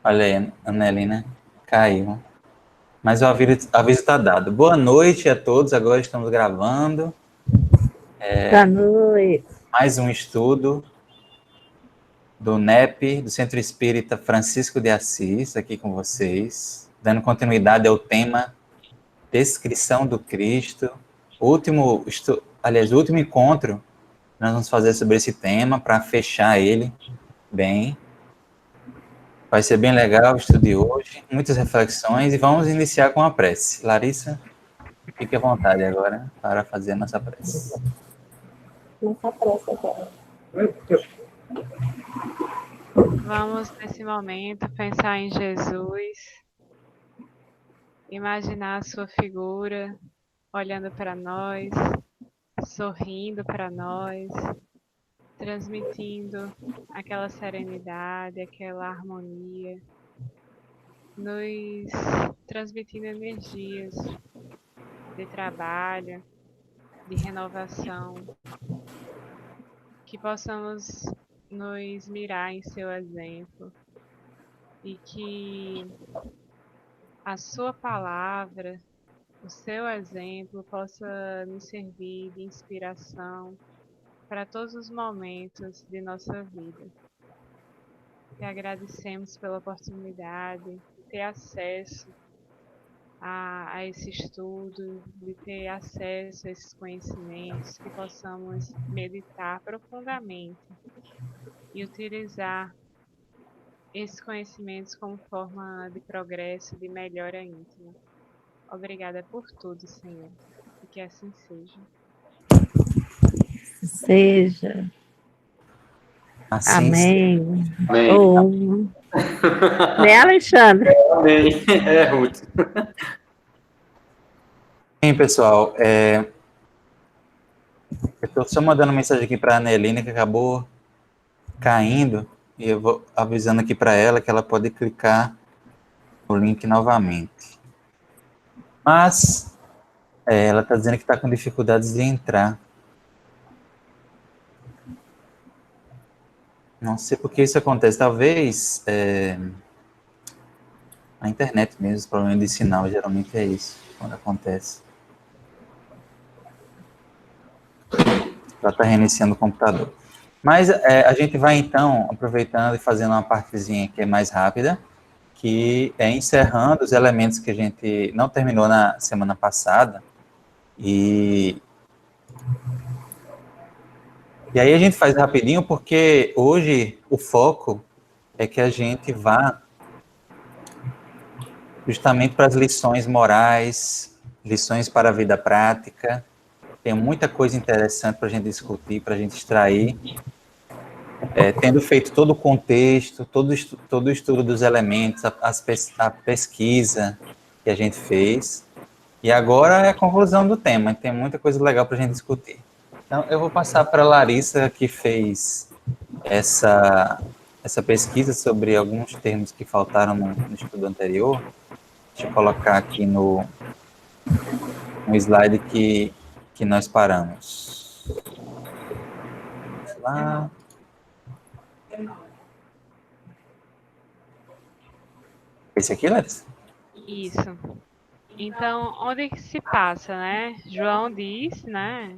Olha aí, Anelina, caiu. Mas o aviso está dado. Boa noite a todos, agora estamos gravando. Boa noite. Mais um estudo do NEP, do Centro Espírita Francisco de Assis, aqui com vocês, dando continuidade ao tema Descrição do Cristo. O último encontro nós vamos fazer sobre esse tema para fechar ele bem. Vai ser bem legal o estudo de hoje, muitas reflexões e vamos iniciar com a prece. Larissa, fique à vontade agora para fazer a nossa prece. Nossa pressa agora. Vamos, nesse momento, pensar em Jesus, imaginar a sua figura olhando para nós, sorrindo para nós, transmitindo aquela serenidade, aquela harmonia, nos transmitindo energias de trabalho, de renovação, que possamos nos mirar em seu exemplo e que a sua palavra, o seu exemplo possa nos servir de inspiração para todos os momentos de nossa vida. E agradecemos pela oportunidade de ter acesso a esse estudo, de ter acesso a esses conhecimentos, que possamos meditar profundamente e utilizar esses conhecimentos como forma de progresso, de melhora íntima. Obrigada por tudo, Senhor, e que assim seja. Seja. Assim Amém. Amém. Oh. Né, Alexandre? Amém. É, Ruth. Bem, pessoal, eu estou só mandando mensagem aqui para a Anelina, que acabou caindo, e eu vou avisando aqui para ela que ela pode clicar no link novamente. Mas ela está dizendo que está com dificuldades de entrar. Não sei por que isso acontece. Talvez a internet mesmo, problema de sinal, geralmente é isso, quando acontece. Ela está reiniciando o computador. Mas a gente vai, então, aproveitando e fazendo uma partezinha que é mais rápida, que é encerrando os elementos que a gente não terminou na semana passada. E aí a gente faz rapidinho, porque hoje o foco é que a gente vá justamente para as lições morais, lições para a vida prática. Tem muita coisa interessante para a gente discutir, para a gente extrair. Tendo feito todo o contexto, todo o estudo dos elementos, a pesquisa que a gente fez. E agora é a conclusão do tema. Tem muita coisa legal para a gente discutir. Então, eu vou passar para a Larissa, que fez essa pesquisa sobre alguns termos que faltaram no estudo anterior. Deixa eu colocar aqui no slide que nós paramos. Vamos lá. Esse aqui, Larissa? Isso. Então, onde que se passa, né? João diz, né,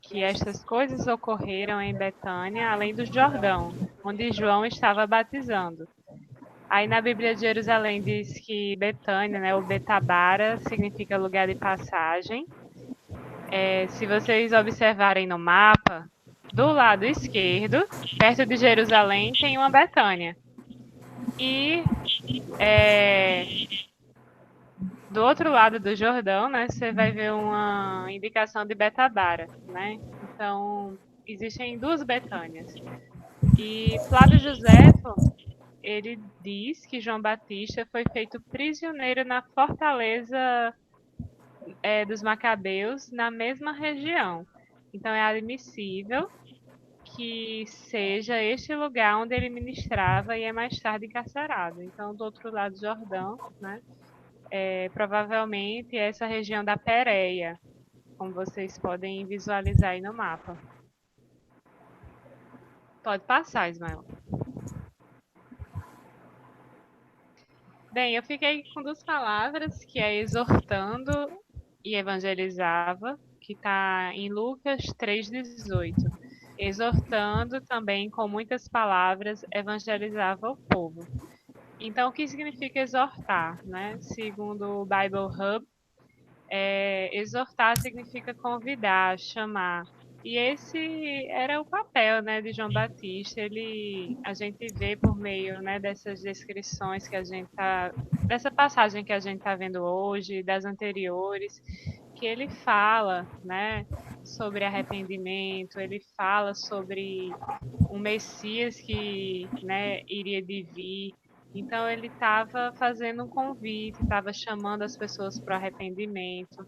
que estas coisas ocorreram em Betânia, além do Jordão, onde João estava batizando. Aí na Bíblia de Jerusalém diz que Betânia, né, ou Betabara, significa lugar de passagem. Se vocês observarem no mapa, do lado esquerdo, perto de Jerusalém, tem uma Betânia. E do outro lado do Jordão, né, você vai ver uma indicação de Betabara, né? Então, existem duas Betânias. E Flávio Josefo, ele diz que João Batista foi feito prisioneiro na fortaleza dos Macabeus, na mesma região. Então, é admissível que seja este lugar onde ele ministrava e é mais tarde encarcerado. Então, do outro lado do Jordão, né? Provavelmente essa região da Pérea, como vocês podem visualizar aí no mapa. Pode passar, Ismael. Bem, eu fiquei com duas palavras, que é exortando e evangelizava, que está em Lucas 3,18. Exortando também com muitas palavras, evangelizava o povo. Então, o que significa exortar, né? Segundo o Bible Hub, exortar significa convidar, chamar. E esse era o papel, né, de João Batista. A gente vê por meio, né, dessas descrições que a gente dessa passagem que a gente está vendo hoje, das anteriores, que ele fala, né, sobre arrependimento. Ele fala sobre um Messias que, né, iria de vir. Então ele estava fazendo um convite, estava chamando as pessoas para o arrependimento.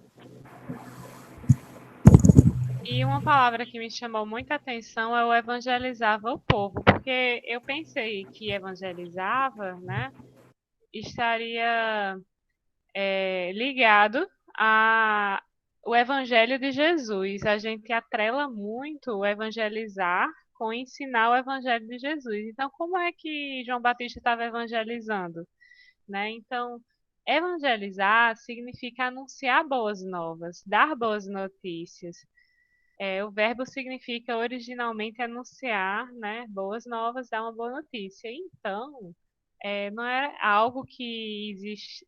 E uma palavra que me chamou muita atenção é o evangelizava o povo, porque eu pensei que evangelizava, né, estaria ligado a o evangelho de Jesus. A gente atrela muito o evangelizar com ensinar o evangelho de Jesus. Então, como é que João Batista estava evangelizando? Né? Então, evangelizar significa anunciar boas novas, dar boas notícias. O verbo significa originalmente anunciar, né, boas novas, dar uma boa notícia. Então, não é algo que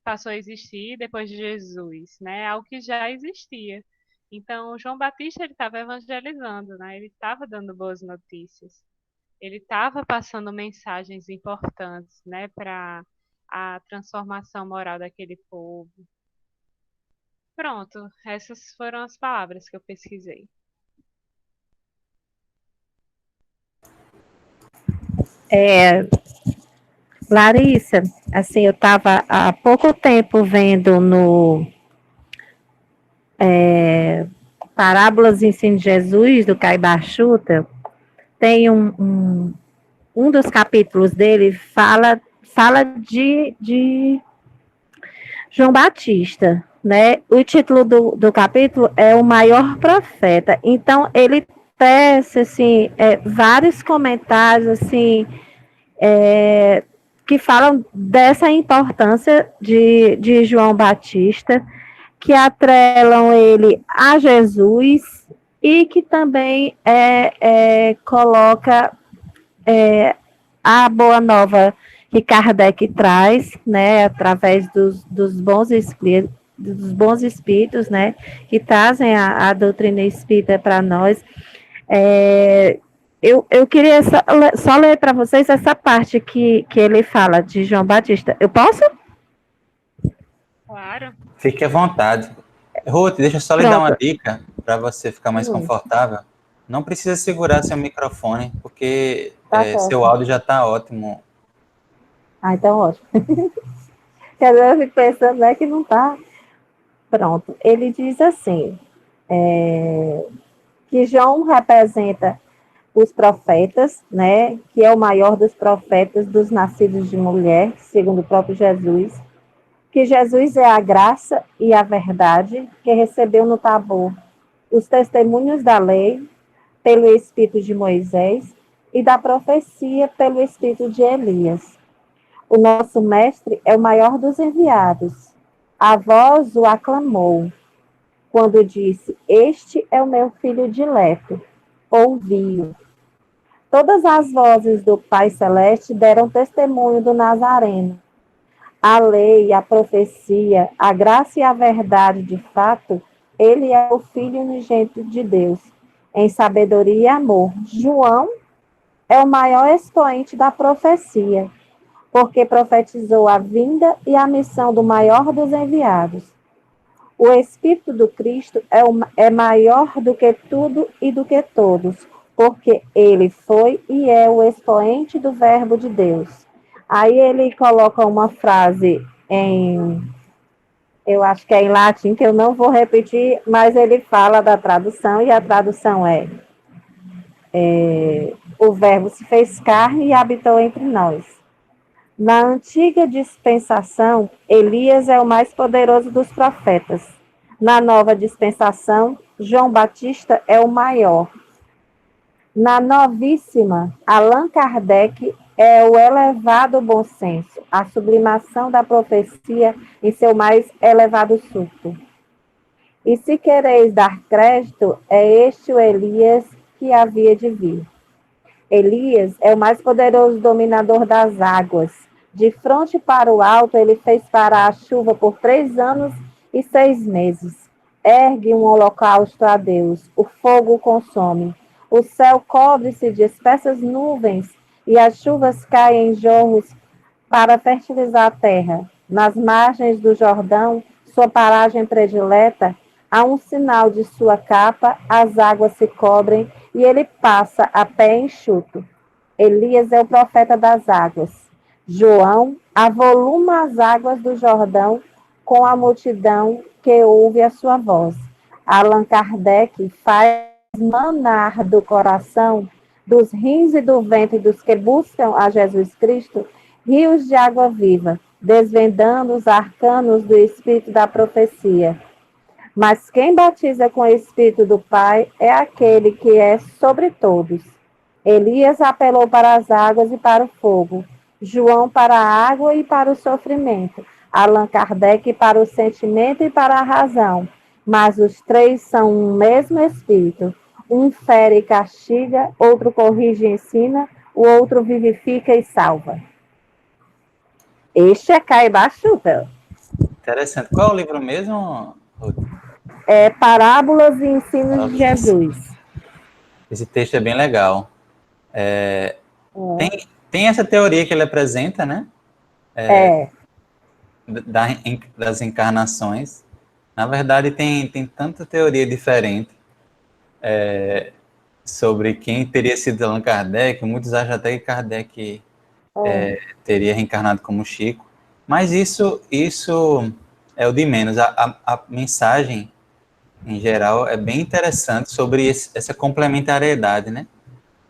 passou a existir depois de Jesus, né? É algo que já existia. Então, João Batista ele estava evangelizando, né? Ele estava dando boas notícias. Ele estava passando mensagens importantes, né, para a transformação moral daquele povo. Pronto, essas foram as palavras que eu pesquisei. Larissa, assim, eu estava há pouco tempo vendo no Parábolas do Ensino de Jesus, do Caio Barchuta, tem um dos capítulos dele fala de João Batista, né? O título do capítulo é O Maior Profeta. Então, ele tece, assim, vários comentários, assim, que falam dessa importância de João Batista, que atrelam ele a Jesus e que também coloca a boa nova que Kardec traz, né, através dos bons espíritos, né, que trazem a doutrina espírita para nós. Eu queria só ler para vocês essa parte que ele fala de João Batista. Eu posso? Claro. Fique à vontade. Ruth, deixa eu só lhe dar uma dica para você ficar mais confortável. Não precisa segurar seu microfone, porque seu áudio já está ótimo. Ah, então ótimo. Quer dizer, eu fico pensando, né, que não está. Pronto. Ele diz assim, que João representa os profetas, né, que é o maior dos profetas dos nascidos de mulher, segundo o próprio Jesus, que Jesus é a graça e a verdade que recebeu no Tabor os testemunhos da lei pelo Espírito de Moisés e da profecia pelo Espírito de Elias. O nosso mestre é o maior dos enviados. A voz o aclamou, quando disse, este é o meu filho dileto, ouvi-o. Todas as vozes do Pai Celeste deram testemunho do Nazareno. A lei, a profecia, a graça e a verdade, de fato, ele é o Filho unigênito de Deus, em sabedoria e amor. João é o maior expoente da profecia, porque profetizou a vinda e a missão do maior dos enviados. O Espírito do Cristo é maior do que tudo e do que todos, porque ele foi e é o expoente do Verbo de Deus. Aí ele coloca uma frase eu acho que é em latim, que eu não vou repetir, mas ele fala da tradução, e a tradução o Verbo se fez carne e habitou entre nós. Na antiga dispensação, Elias é o mais poderoso dos profetas. Na nova dispensação, João Batista é o maior. Na novíssima, Allan Kardec é o elevado bom senso, a sublimação da profecia em seu mais elevado surto. E se quereis dar crédito, é este o Elias que havia de vir. Elias é o mais poderoso dominador das águas. De fronte para o alto, ele fez parar a chuva por 3 anos e 6 meses. Ergue um holocausto a Deus, o fogo o consome. O céu cobre-se de espessas nuvens e as chuvas caem em jorros para fertilizar a terra. Nas margens do Jordão, sua paragem predileta, há um sinal de sua capa, as águas se cobrem e ele passa a pé enxuto. Elias é o profeta das águas. João avoluma as águas do Jordão com a multidão que ouve a sua voz. Allan Kardec faz manar do coração, dos rins e do ventre dos que buscam a Jesus Cristo, rios de água viva, desvendando os arcanos do espírito da profecia. Mas quem batiza com o Espírito do Pai é aquele que é sobre todos. Elias apelou para as águas e para o fogo, João para a água e para o sofrimento, Allan Kardec para o sentimento e para a razão. Mas os três são um mesmo Espírito. Um fere e castiga, outro corrige e ensina, o outro vivifica e salva. Este é Caiba Schutel. Interessante. Qual é o livro mesmo, Ruth? É Parábolas e Ensinos de Jesus. Esse texto é bem legal. Tem essa teoria que ele apresenta, né? Das encarnações. Na verdade, tem tanta teoria diferente sobre quem teria sido Allan Kardec. Muitos acham até que Kardec teria reencarnado como Chico. Mas isso é o de menos. A mensagem, em geral, é bem interessante sobre essa complementariedade, né?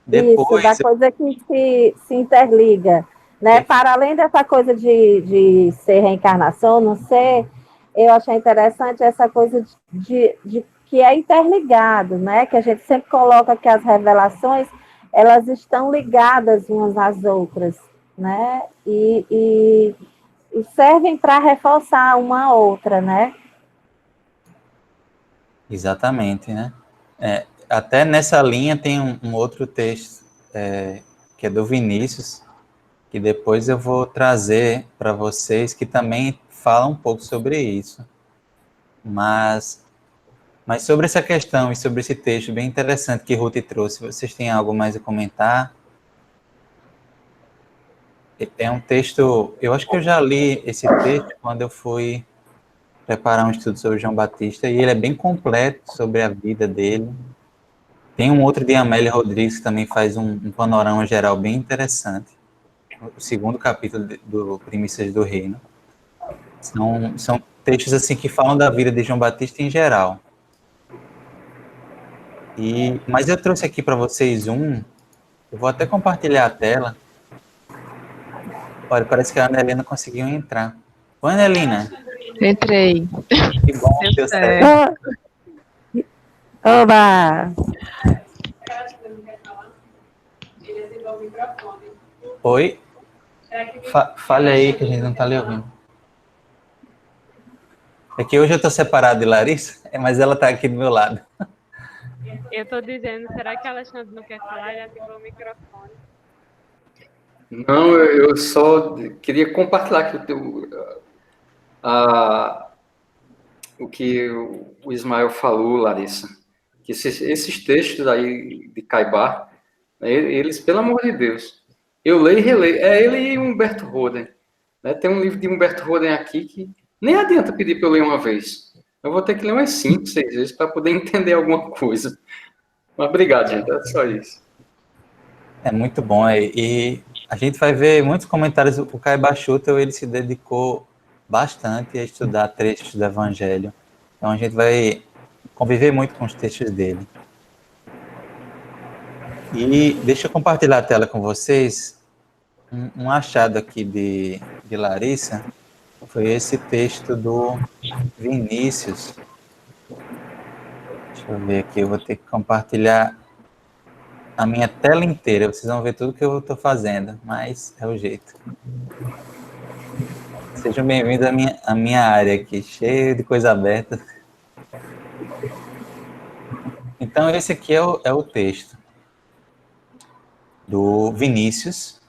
Depois, isso, da coisa que se interliga, né? Para além dessa coisa de ser reencarnação, não ser, eu achei interessante essa coisa de que é interligado, né? Que a gente sempre coloca que as revelações, elas estão ligadas umas às outras, né? E servem para reforçar uma a outra, né? Exatamente, né? Até nessa linha tem um outro texto que é do Vinícius, que depois eu vou trazer para vocês, que também fala um pouco sobre isso. Mas sobre essa questão e sobre esse texto bem interessante que Ruth trouxe, vocês têm algo mais a comentar? É um texto, eu acho que eu já li esse texto quando eu fui preparar um estudo sobre João Batista, e ele é bem completo sobre a vida dele. Tem um outro de Amélia Rodrigues que também faz um panorama geral bem interessante. O segundo capítulo do Primícias do Reino. São textos assim que falam da vida de João Batista em geral. Mas eu trouxe aqui para vocês eu vou até compartilhar a tela. Olha, parece que a Anelina conseguiu entrar. Oi, Anelina. Entrei. Que bom, deu certo. Oba! Oi? Fale aí que a gente não está lhe ouvindo. É que hoje eu estou separado de Larissa, mas ela está aqui do meu lado. Eu estou dizendo, será que a Alexandre não quer falar? Ele ativou o microfone. Não, eu só queria compartilhar aqui o que o Ismael falou, Larissa. Que esses textos aí de Caibar, eles, pelo amor de Deus, eu leio e releio. É ele e Humberto Roden. Né? Tem um livro de Humberto Roden aqui que nem adianta pedir para eu ler uma vez. Eu vou ter que ler umas 5, 6 vezes para poder entender alguma coisa. Mas obrigado, gente. É só isso. É muito bom. E a gente vai ver muitos comentários. O Caiba Schutel, ele se dedicou bastante a estudar trechos do Evangelho. Então a gente vai conviver muito com os textos dele. E deixa eu compartilhar a tela com vocês. Um achado aqui de Larissa foi esse texto do Vinícius. Deixa eu ver aqui, eu vou ter que compartilhar a minha tela inteira. Vocês vão ver tudo que eu estou fazendo, mas é o jeito. Sejam bem-vindos à minha área aqui, cheia de coisa aberta. Então, esse aqui é o texto do Vinícius.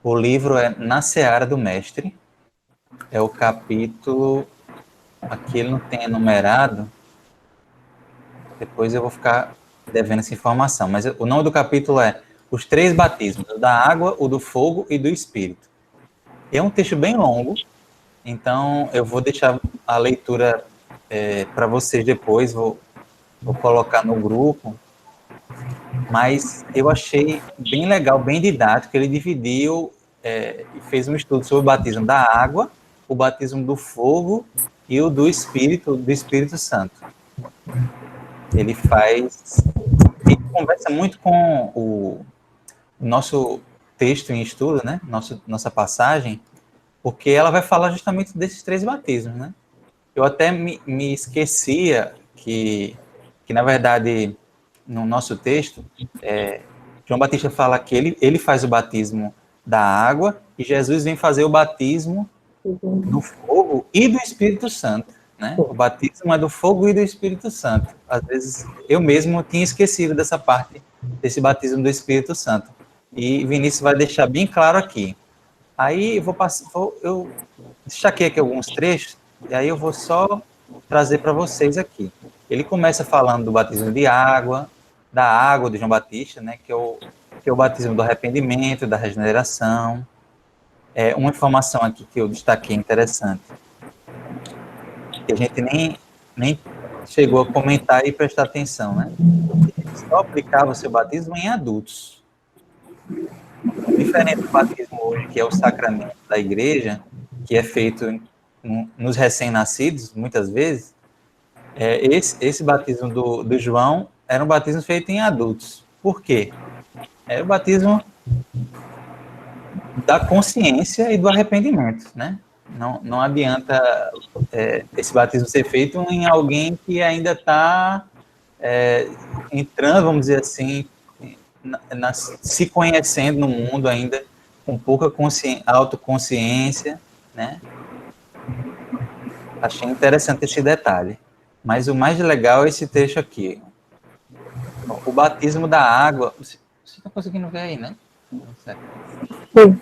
O livro é Na Seara do Mestre. É o capítulo... Aqui ele não tem enumerado. Depois eu vou ficar devendo essa informação. Mas o nome do capítulo é Os Três Batismos, o da água, o do fogo e do Espírito. É um texto bem longo, então eu vou deixar a leitura para vocês depois, vou colocar no grupo. Mas eu achei bem legal, bem didático. Ele dividiu e fez um estudo sobre o batismo da água, o batismo do fogo e o do Espírito Santo. Ele conversa muito com o nosso texto em estudo, né? Nossa passagem, porque ela vai falar justamente desses três batismos, né? Eu até me esquecia que na verdade, no nosso texto, João Batista fala que ele faz o batismo da água e Jesus vem fazer o batismo do fogo e do Espírito Santo, né? O batismo é do fogo e do Espírito Santo. Às vezes, eu mesmo tinha esquecido dessa parte, desse batismo do Espírito Santo. E Vinícius vai deixar bem claro aqui. Aí eu destaquei aqui alguns trechos, e aí eu vou só trazer para vocês aqui. Ele começa falando do batismo de água, da água de João Batista, né, que é o batismo do arrependimento, da regeneração. Uma informação aqui que eu destaquei interessante, que a gente nem chegou a comentar e prestar atenção, né? Ele só aplicava o seu batismo em adultos. Diferente do batismo hoje, que é o sacramento da igreja, que é feito nos recém-nascidos, muitas vezes, esse batismo do João era um batismo feito em adultos. Por quê? Era o batismo da consciência e do arrependimento, né? Não adianta esse batismo ser feito em alguém que ainda está entrando, vamos dizer assim, se conhecendo no mundo ainda, com pouca autoconsciência, né? Achei interessante esse detalhe. Mas o mais legal é esse trecho aqui. O batismo da água... Você está conseguindo ver aí, né? Sim.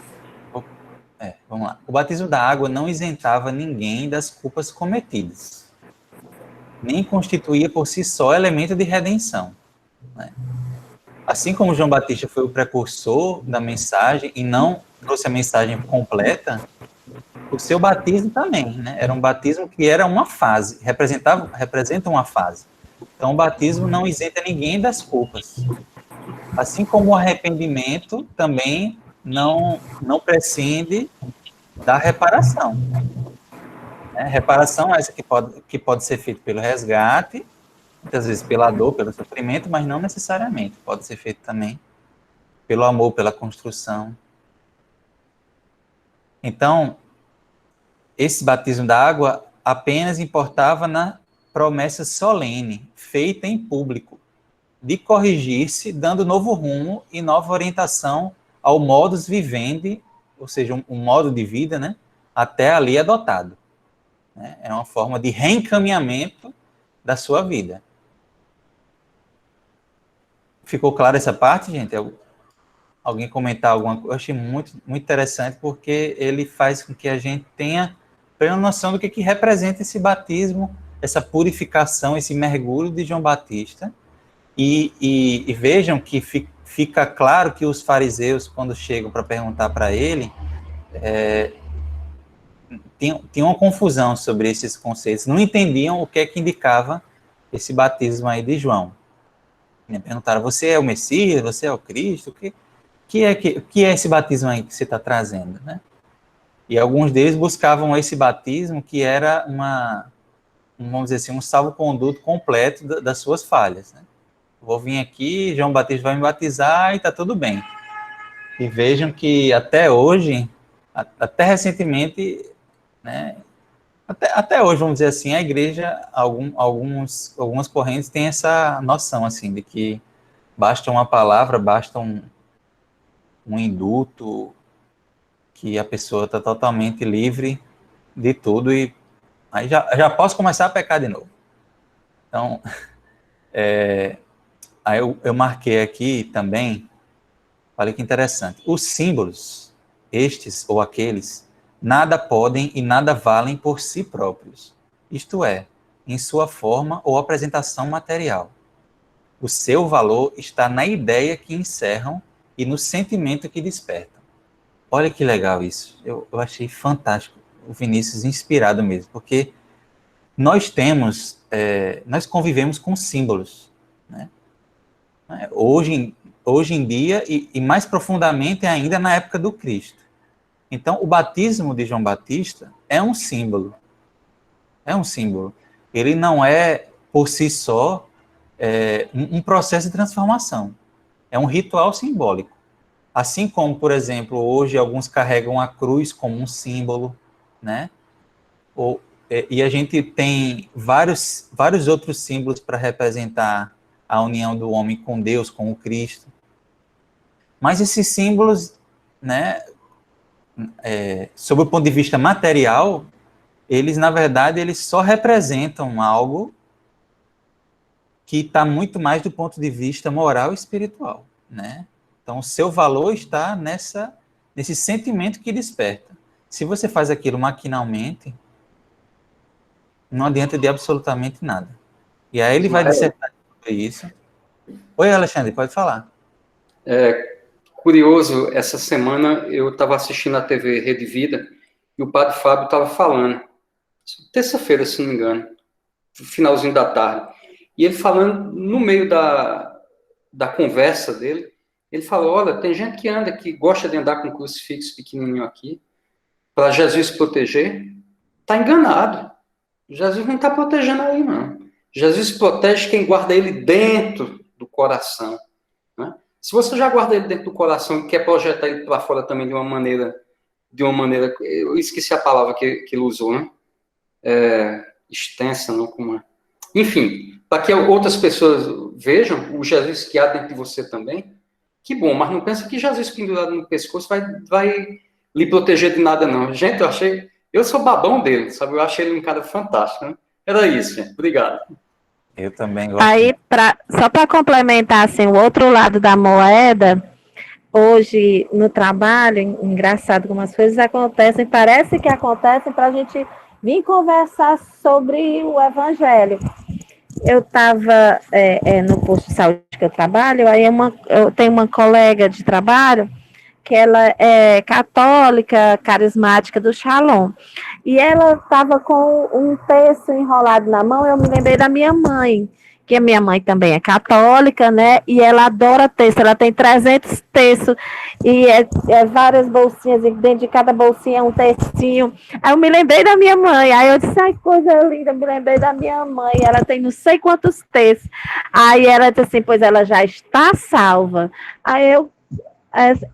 Vamos lá. O batismo da água não isentava ninguém das culpas cometidas, nem constituía por si só elemento de redenção, né? Assim como João Batista foi o precursor da mensagem e não trouxe a mensagem completa, o seu batismo também, né? Era um batismo que era uma fase, representa uma fase. Então, o batismo não isenta ninguém das culpas. Assim como o arrependimento também não prescinde da reparação. Reparação é essa que pode ser feita pelo resgate, muitas vezes pela dor, pelo sofrimento, mas não necessariamente. Pode ser feito também pelo amor, pela construção. Então, esse batismo da água apenas importava na promessa solene, feita em público, de corrigir-se, dando novo rumo e nova orientação ao modus vivendi, ou seja, um modo de vida, né, até ali adotado. É uma forma de reencaminhamento da sua vida. Ficou clara essa parte, gente? Alguém comentar alguma coisa? Eu achei muito, muito interessante, porque ele faz com que a gente tenha plena noção do que representa esse batismo, essa purificação, esse mergulho de João Batista. E vejam que fica claro que os fariseus, quando chegam para perguntar para ele, tinham uma confusão sobre esses conceitos, não entendiam o que é que indicava esse batismo aí de João. Perguntaram: você é o Messias? Você é o Cristo? O que é esse batismo aí que você está trazendo, né? E alguns deles buscavam esse batismo que era vamos dizer assim, um salvo-conduto completo das suas falhas, né? Vou vir aqui, João Batista vai me batizar e está tudo bem. E vejam que até hoje, até recentemente, né, até hoje, vamos dizer assim, a igreja, algumas correntes têm essa noção, assim, de que basta uma palavra, basta um induto, que a pessoa está totalmente livre de tudo e aí já posso começar a pecar de novo. Então, aí eu marquei aqui também, olha que interessante, os símbolos, estes ou aqueles, nada podem e nada valem por si próprios, isto é, em sua forma ou apresentação material. O seu valor está na ideia que encerram e no sentimento que despertam. Olha que legal isso. Eu achei fantástico. O Vinícius inspirado mesmo, porque nós nós convivemos com símbolos, né? Hoje em dia, e mais profundamente ainda na época do Cristo. Então, o batismo de João Batista é um símbolo. É um símbolo. Ele não é, por si só, um processo de transformação. É um ritual simbólico. Assim como, por exemplo, hoje alguns carregam a cruz como um símbolo, né? E a gente tem vários outros símbolos para representar a união do homem com Deus, com o Cristo. Mas esses símbolos, né, sob o ponto de vista material, eles, na verdade, eles só representam algo que está muito mais do ponto de vista moral e espiritual, né? Então, o seu valor está nesse sentimento que desperta. Se você faz aquilo maquinalmente, não adianta de absolutamente nada. E aí ele vai dissertar sobre isso. Oi, Alexandre, pode falar. Curioso, essa semana eu estava assistindo a TV Rede Vida e o Padre Fábio estava falando, terça-feira, se não me engano, finalzinho da tarde, e ele falando, no meio da conversa dele, ele falou, olha, tem gente que gosta de andar com um crucifixo pequenininho aqui, para Jesus proteger, está enganado. Jesus não está protegendo aí, não. Jesus protege quem guarda ele dentro do coração. Né? Se você já guarda ele dentro do coração e quer projetar ele para fora também de uma maneira, eu esqueci a palavra que ele usou, né? Extensa, não como é. Enfim, para que outras pessoas vejam o Jesus que há dentro de você também, que bom, mas não pensa que Jesus pendurado no pescoço vai lhe proteger de nada, não. Gente, eu sou babão dele, sabe? Eu achei ele um cara fantástico, né? Era isso, gente. Obrigado. Eu também gosto. Aí, só para complementar assim, o outro lado da moeda, hoje no trabalho, engraçado como as coisas acontecem, parece que acontecem para a gente vir conversar sobre o evangelho. Eu estava no posto de saúde que eu trabalho, aí eu tenho uma colega de trabalho que ela é católica, carismática do Shalom. E ela estava com um texto enrolado na mão, eu me lembrei da minha mãe, que a minha mãe também é católica, né? E ela adora texto, ela tem 300 textos, e várias bolsinhas, e dentro de cada bolsinha é um textinho. Aí eu me lembrei da minha mãe, aí eu disse, ai, coisa linda, me lembrei da minha mãe, ela tem não sei quantos textos. Aí ela disse assim, pois ela já está salva. Aí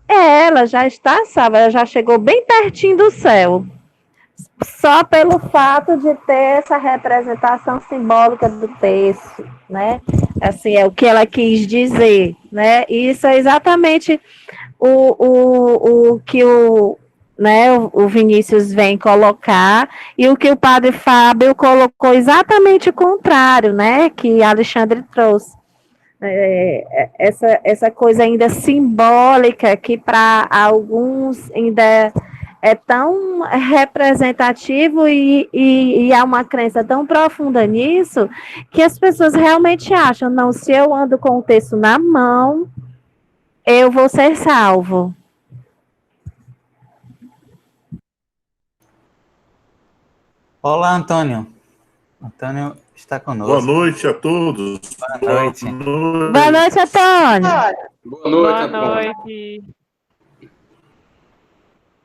ela já está salva, ela já chegou bem pertinho do céu. Só pelo fato de ter essa representação simbólica do texto, né? Assim, é o que ela quis dizer, né? E isso é exatamente o que o Vinícius vem colocar e o que o Padre Fábio colocou exatamente o contrário, né? Que Alexandre trouxe. Essa coisa ainda simbólica que para alguns ainda é tão representativo e há uma crença tão profunda nisso que as pessoas realmente acham, não, se eu ando com o texto na mão, eu vou ser salvo. Olá, Antônio. Antônio está conosco. Boa noite a todos. Boa noite. Boa noite, Antônio. Boa noite. Boa noite.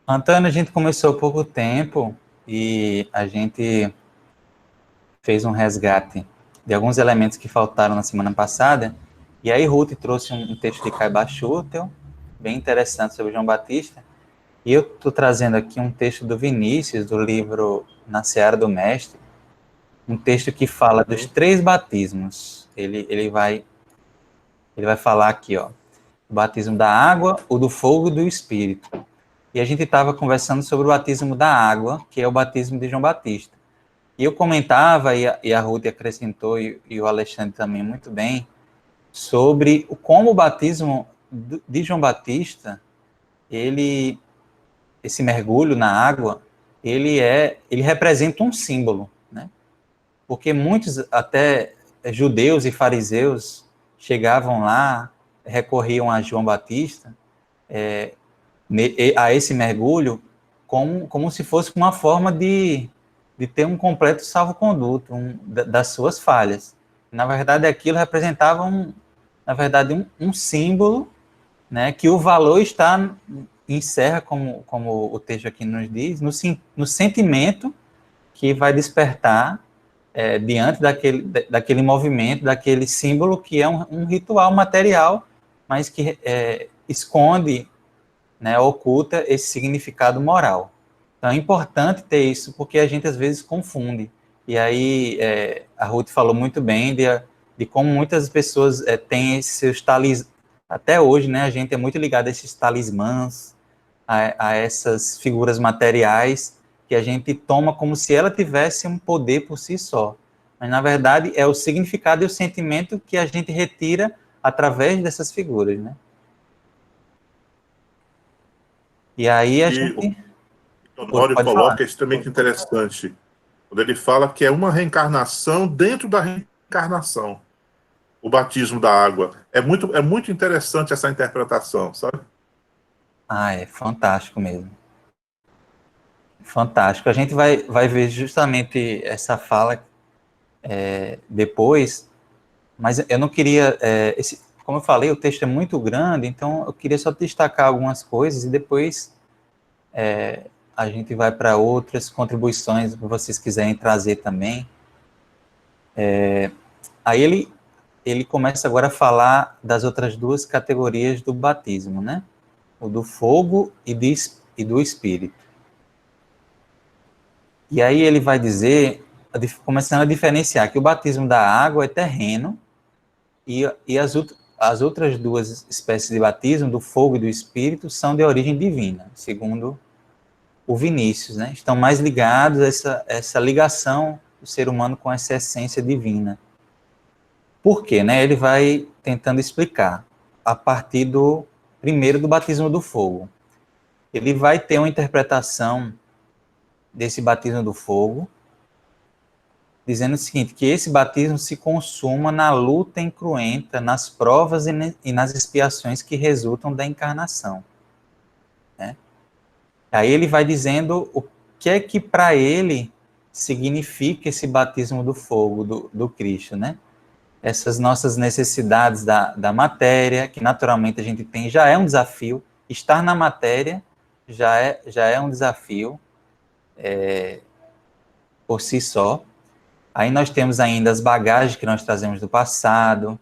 Antônio, a gente começou há pouco tempo e a gente fez um resgate de alguns elementos que faltaram na semana passada. E aí Ruth trouxe um texto de Caiba Schutel, bem interessante sobre João Batista. E eu estou trazendo aqui um texto do Vinícius, do livro Na Seara do Mestre, um texto que fala dos 3 batismos. Ele vai Ele vai falar aqui, ó, o batismo da água, o do fogo e do Espírito. E a gente estava conversando sobre o batismo da água, que é o batismo de João Batista. E eu comentava, e a Ruth acrescentou, e o Alexandre também muito bem, sobre como o batismo de João Batista, esse mergulho na água, ele representa um símbolo, né? Porque muitos, até judeus e fariseus, chegavam lá, recorriam a João Batista, a esse mergulho, como se fosse uma forma de ter um completo salvo-conduto das suas falhas. Na verdade, aquilo representava um símbolo, né, que o valor encerra, como o texto aqui nos diz, no sentimento que vai despertar diante daquele movimento, daquele símbolo que é um ritual material, mas que esconde, né, oculta esse significado moral. Então é importante ter isso, porque a gente às vezes confunde. E aí a Ruth falou muito bem de como muitas pessoas têm esses seus talismãs. Até hoje, né, a gente é muito ligado a esses talismãs, a essas figuras materiais, que a gente toma como se ela tivesse um poder por si só. Mas, na verdade, é o significado e o sentimento que a gente retira através dessas figuras, né? E aí a gente... O Honório Pode coloca falar. é extremamente interessante, quando ele fala que é uma reencarnação dentro da reencarnação, o batismo da água. É muito interessante essa interpretação, sabe? É fantástico mesmo. Fantástico. A gente vai ver justamente essa fala depois, mas eu não queria... como eu falei, o texto é muito grande, então eu queria só destacar algumas coisas e depois a gente vai para outras contribuições que vocês quiserem trazer também. Aí ele começa agora a falar das outras duas categorias do batismo, né? O do fogo e do espírito. E aí ele vai dizer, começando a diferenciar, que o batismo da água é terreno e as outras duas espécies de batismo, do fogo e do espírito, são de origem divina, segundo o Vinícius, né? Estão mais ligados a essa ligação do ser humano com essa essência divina. Por quê, né? Ele vai tentando explicar a partir primeiro do batismo do fogo. Ele vai ter uma interpretação desse batismo do fogo, dizendo o seguinte, que esse batismo se consuma na luta incruenta, nas provas e nas expiações que resultam da encarnação. Né? Aí ele vai dizendo o que é que para ele significa esse batismo do fogo do Cristo, né? Essas nossas necessidades da matéria, que naturalmente a gente tem, já é um desafio. Estar na matéria já é um desafio por si só. Aí nós temos ainda as bagagens que nós trazemos do passado,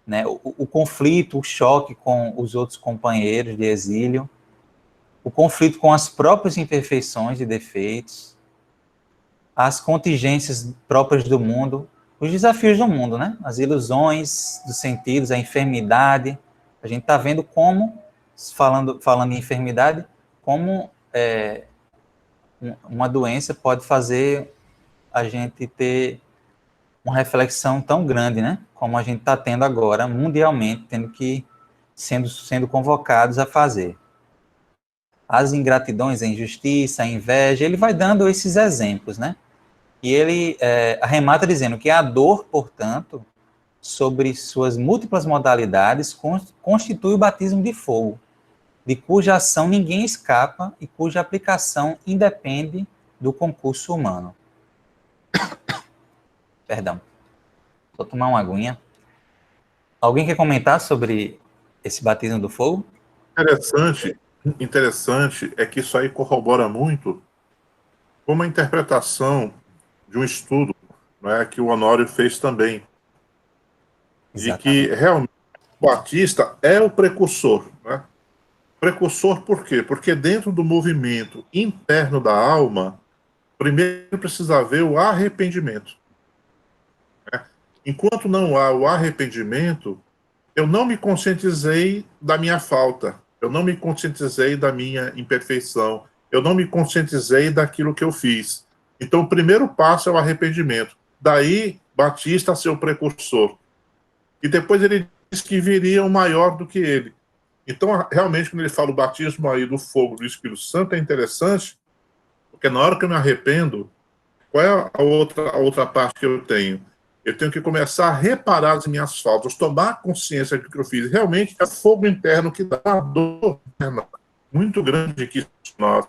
né? O conflito, o choque com os outros companheiros de exílio, o conflito com as próprias imperfeições e defeitos, as contingências próprias do mundo, os desafios do mundo, né? As ilusões dos sentidos, a enfermidade. A gente está vendo como, falando em enfermidade, como uma doença pode fazer a gente ter uma reflexão tão grande, né? Como a gente está tendo agora, mundialmente, sendo convocados a fazer. As ingratidões, a injustiça, a inveja, ele vai dando esses exemplos, né? E ele arremata dizendo que a dor, portanto, sobre suas múltiplas modalidades, constitui o batismo de fogo, de cuja ação ninguém escapa e cuja aplicação independe do concurso humano. Perdão. Vou tomar uma aguinha. Alguém quer comentar sobre esse batismo do fogo? Interessante é que isso aí corrobora muito com uma interpretação de um estudo, né, que o Honório fez também. Exatamente. De que realmente o Batista é o precursor. Né? Precursor por quê? Porque dentro do movimento interno da alma, primeiro precisa haver o arrependimento. Né? Enquanto não há o arrependimento, eu não me conscientizei da minha falta, eu não me conscientizei da minha imperfeição, eu não me conscientizei daquilo que eu fiz. Então, o primeiro passo é o arrependimento. Daí, Batista, seu precursor. E depois ele diz que viria um maior do que ele. Então, realmente, quando ele fala o batismo aí do fogo do Espírito Santo, é interessante, porque na hora que eu me arrependo, qual é a outra parte que eu tenho? Eu tenho que começar a reparar as minhas faltas, tomar consciência do que eu fiz. Realmente é fogo interno que dá uma dor muito grande aqui nós,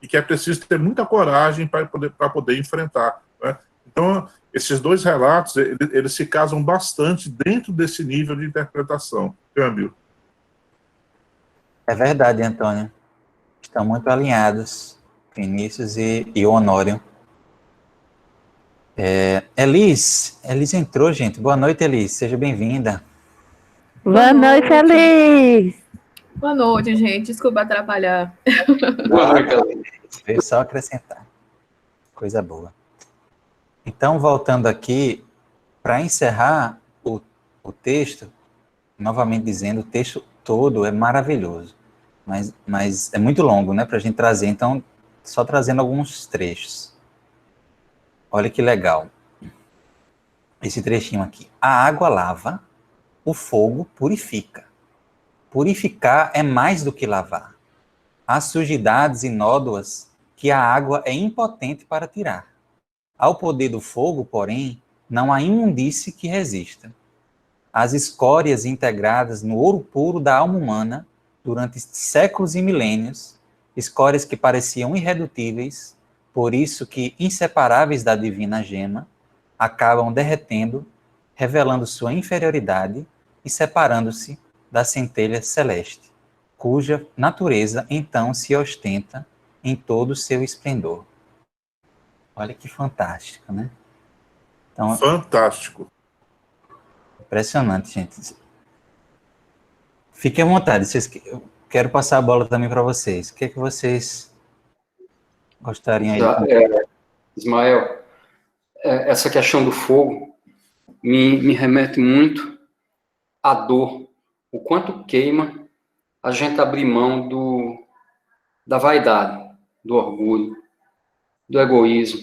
e que é preciso ter muita coragem para poder enfrentar. Né? Então, esses dois relatos, eles se casam bastante dentro desse nível de interpretação. Câmbio. É verdade, Antônio. Estão muito alinhados, Vinícius e Honório. Elis entrou, gente. Boa noite, Elis. Seja bem-vinda. Boa noite, Elis! Boa noite, gente. Desculpa atrapalhar. Boa noite, Elis. Veio só acrescentar. Coisa boa. Então, voltando aqui, para encerrar o texto, novamente dizendo, o texto todo é maravilhoso, mas é muito longo, né, para a gente trazer. Então, só trazendo alguns trechos. Olha que legal. Esse trechinho aqui. A água lava, o fogo purifica. Purificar é mais do que lavar. Há sujidades e nódoas que a água é impotente para tirar. Ao poder do fogo, porém, não há imundície que resista. As escórias integradas no ouro puro da alma humana, durante séculos e milênios, escórias que pareciam irredutíveis, por isso que inseparáveis da divina gema, acabam derretendo, revelando sua inferioridade e separando-se da centelha celeste, cuja natureza então se ostenta em todo o seu esplendor. Olha que fantástico, né? Então, Fantástico. impressionante, gente. Fiquem à vontade. Eu quero passar a bola também para vocês. O que é que vocês gostariam aí de... Ismael, essa questão do fogo me remete muito à dor. O quanto queima a gente abrir mão da vaidade, do orgulho, do egoísmo,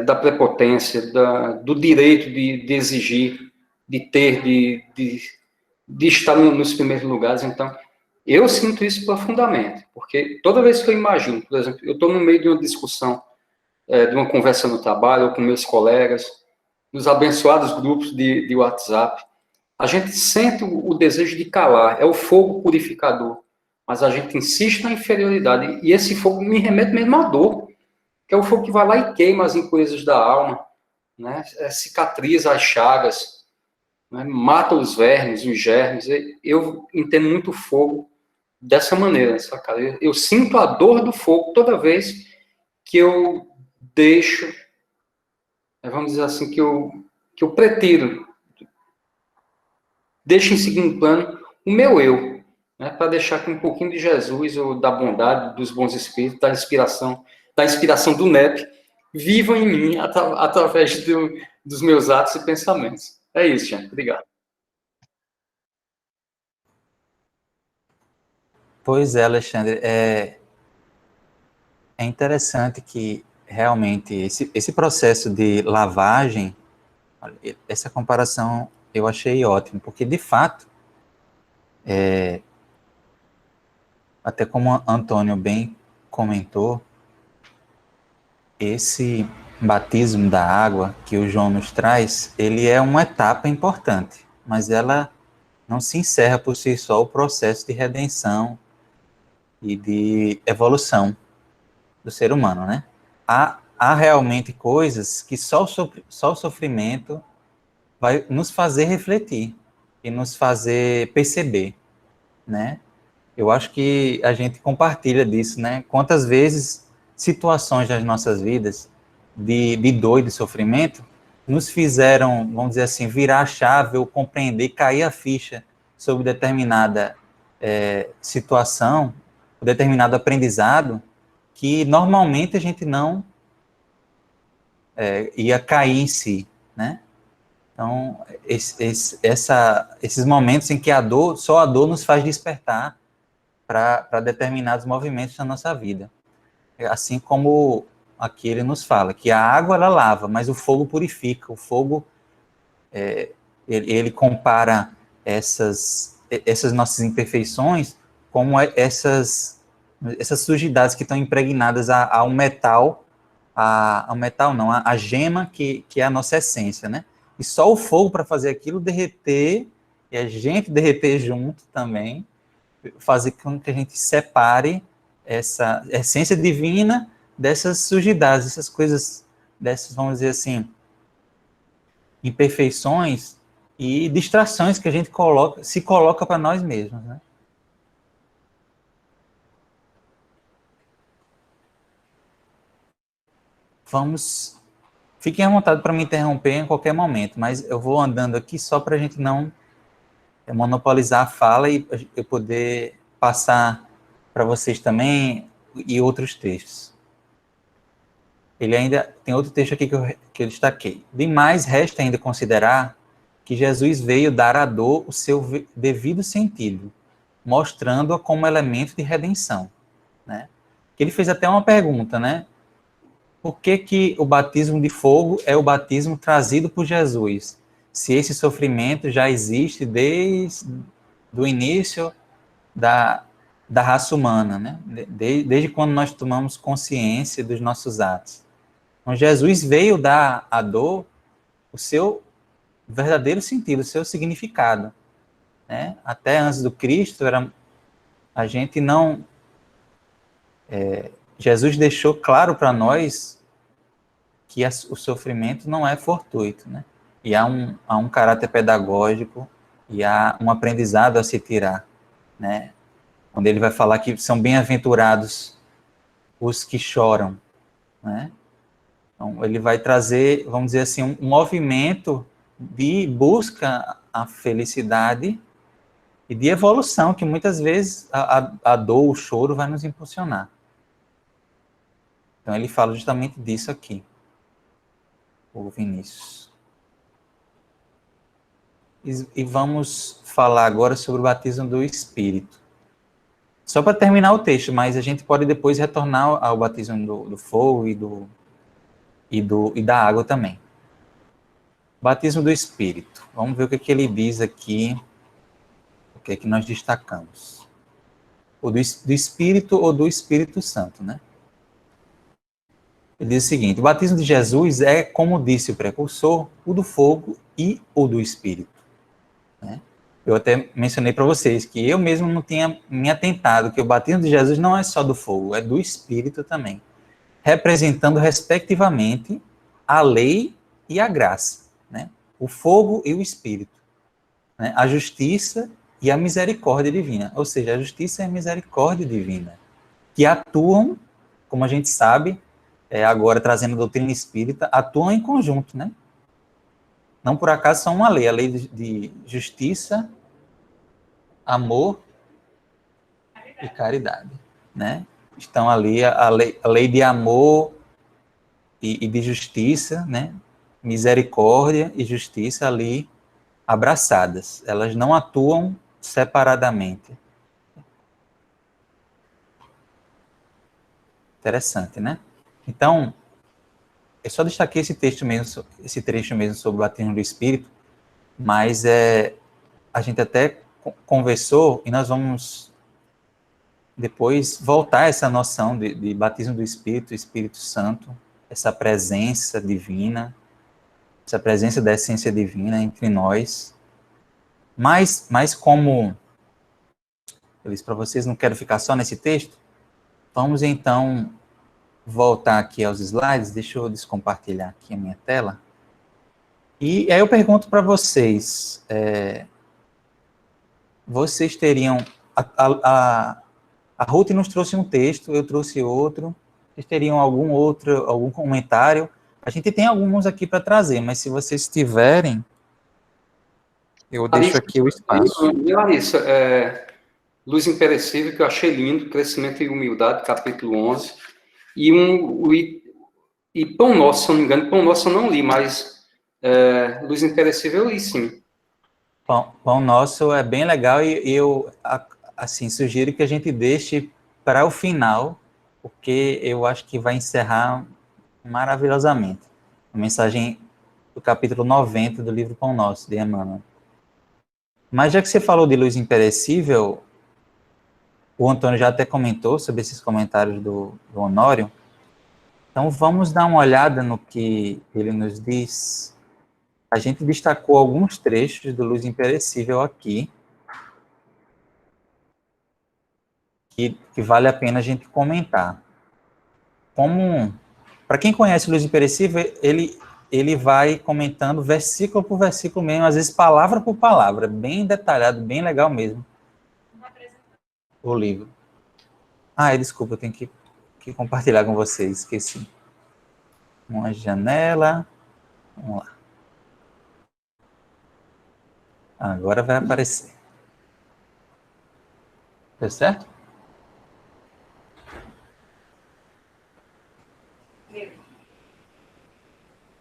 da prepotência, do direito de exigir, de ter, de estar nos primeiros lugares. Então, eu sinto isso profundamente, porque toda vez que eu imagino, por exemplo, eu estou no meio de uma discussão, de uma conversa no trabalho, ou com meus colegas, nos abençoados grupos de WhatsApp, a gente sente o desejo de calar, é o fogo purificador, mas a gente insiste na inferioridade, e esse fogo me remete mesmo à dor, que é o fogo que vai lá e queima as impurezas da alma, né? Cicatriza as chagas, né? Mata os vermes, os germes. Eu entendo muito o fogo dessa maneira, sabe? Eu sinto a dor do fogo toda vez que eu deixo, vamos dizer assim, que eu pretiro, deixo em segundo plano o meu eu, né, para deixar que um pouquinho de Jesus, ou da bondade, dos bons espíritos, da inspiração do NEP, vivam em mim através dos meus atos e pensamentos. É isso, gente. Obrigado. Pois é, Alexandre. É interessante que realmente esse processo de lavagem, essa comparação eu achei ótimo, porque de fato, até como Antônio bem comentou, esse batismo da água que o João nos traz, ele é uma etapa importante, mas ela não se encerra por si só o processo de redenção e de evolução do ser humano, né? Há realmente coisas que só o sofrimento vai nos fazer refletir e nos fazer perceber, né? Eu acho que a gente compartilha disso, né? Quantas vezes situações das nossas vidas de dor e de sofrimento nos fizeram, vamos dizer assim, virar a chave ou compreender, cair a ficha sobre determinada situação, determinado aprendizado, que normalmente a gente não ia cair em si, né? Então, esses momentos em que só a dor nos faz despertar para determinados movimentos na nossa vida. Assim como aqui ele nos fala, que a água ela lava, mas o fogo purifica. O fogo, ele compara essas nossas imperfeições como essas sujidades que estão impregnadas ao metal, ao metal não, a gema que é a nossa essência, né? E só o fogo para fazer aquilo derreter, e a gente derreter junto também, fazer com que a gente separe essa essência divina dessas sujidades, essas coisas, dessas, vamos dizer assim, imperfeições e distrações que a gente se coloca para nós mesmos, né? Fiquem à vontade para me interromper em qualquer momento, mas eu vou andando aqui só para a gente não monopolizar a fala e eu poder passar para vocês também e outros textos. Ele ainda tem outro texto aqui que eu destaquei. Demais, resta ainda considerar que Jesus veio dar à dor o seu devido sentido, mostrando-a como elemento de redenção, né? Ele fez até uma pergunta, né? Por que o batismo de fogo é o batismo trazido por Jesus? Se esse sofrimento já existe desde o início da raça humana, né? Desde quando nós tomamos consciência dos nossos atos. Então, Jesus veio dar à dor o seu verdadeiro sentido, o seu significado, né? Até antes do Cristo, a gente não... Jesus deixou claro para nós que o sofrimento não é fortuito, né? E há um caráter pedagógico e há um aprendizado a se tirar, né? Quando ele vai falar que são bem-aventurados os que choram, né? Então, ele vai trazer, vamos dizer assim, um movimento de busca à felicidade e de evolução, que muitas vezes a dor, o choro vai nos impulsionar. Então, ele fala justamente disso aqui, o Vinícius. E vamos falar agora sobre o batismo do Espírito. Só para terminar o texto, mas a gente pode depois retornar ao batismo do fogo e da água também. Batismo do Espírito. Vamos ver o que ele diz aqui, o que é que nós destacamos. O do Espírito ou do Espírito Santo, né? Ele diz o seguinte: o batismo de Jesus é, como disse o precursor, o do fogo e o do Espírito, né? Eu até mencionei para vocês que eu mesmo não tinha me atentado que o batismo de Jesus não é só do fogo, é do Espírito também, representando respectivamente a lei e a graça, né? O fogo e o Espírito, né? A justiça e a misericórdia divina, ou seja, a justiça e a misericórdia divina, que atuam, como a gente sabe, agora trazendo a doutrina espírita, atuam em conjunto, né? Não por acaso são uma lei, a lei de justiça, amor e caridade, né? Estão ali a lei de amor e de justiça, né? Misericórdia e justiça ali abraçadas. Elas não atuam separadamente. Interessante, né? Então, eu só destaquei esse trecho mesmo sobre o batismo do Espírito, mas a gente até conversou e nós vamos depois voltar a essa noção de batismo do Espírito Santo, essa presença divina, essa presença da essência divina entre nós. Mas como eu disse para vocês, não quero ficar só nesse texto, vamos então voltar aqui aos slides. Deixa eu descompartilhar aqui a minha tela. E aí eu pergunto para vocês, vocês teriam... A Ruth nos trouxe um texto, eu trouxe outro. Vocês teriam algum comentário? A gente tem alguns aqui para trazer, mas se vocês tiverem, eu deixo aqui o espaço. Larissa, Luz Imperecível, que eu achei lindo, Crescimento e Humildade, capítulo 11, e Pão Nosso, se eu não me engano, Pão Nosso eu não li, mas Luz Imperecível, eu li sim. Pão Nosso é bem legal e eu, assim, sugiro que a gente deixe para o final, porque eu acho que vai encerrar maravilhosamente. A mensagem do capítulo 90 do livro Pão Nosso, de Emmanuel. Mas já que você falou de Luz Imperecível, o Antônio já até comentou sobre esses comentários do Honório, então vamos dar uma olhada no que ele nos diz. A gente destacou alguns trechos do Luz Imperecível aqui, que vale a pena a gente comentar. Para quem conhece Luz Imperecível, ele vai comentando versículo por versículo mesmo, às vezes palavra por palavra, bem detalhado, bem legal mesmo, o livro. Desculpa, eu tenho que compartilhar com vocês, esqueci. Uma janela, vamos lá. Agora vai aparecer. Deu certo?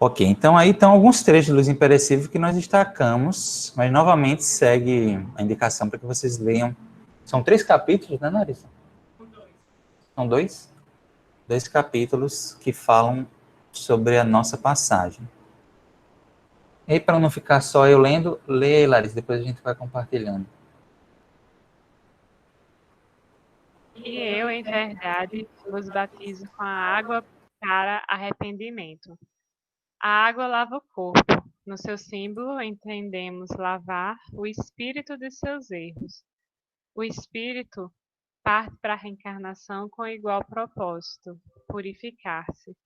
Ok, então aí estão alguns trechos de Luz Imperecível que nós destacamos, mas novamente segue a indicação para que vocês leiam. São 3 capítulos, né, Larissa? São 2? 2 capítulos que falam sobre a nossa passagem. E aí, para não ficar só eu lendo, lê aí, Larissa, depois a gente vai compartilhando. E eu, em verdade, vos batizo com a água para arrependimento. A água lava o corpo. No seu símbolo, entendemos lavar o espírito de seus erros. O espírito parte para a reencarnação com igual propósito, purificar-se.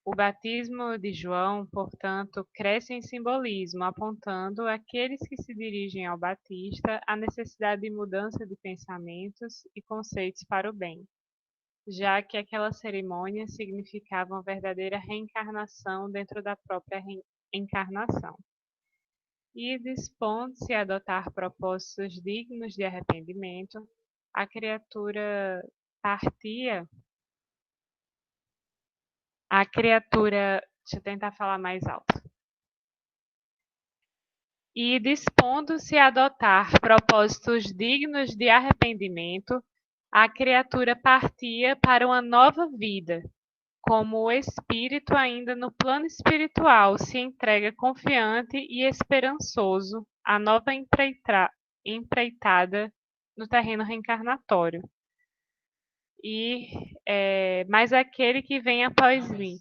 O batismo de João, portanto, cresce em simbolismo, apontando àqueles que se dirigem ao Batista a necessidade de mudança de pensamentos e conceitos para o bem, já que aquela cerimônia significava uma verdadeira reencarnação dentro da própria encarnação. E dispondo-se a adotar propósitos dignos de arrependimento, a criatura partia. Deixa eu tentar falar mais alto. E dispondo-se a adotar propósitos dignos de arrependimento, a criatura partia para uma nova vida, como o espírito ainda no plano espiritual se entrega confiante e esperançoso à nova empreitada no terreno reencarnatório. Mas aquele que vem após mim,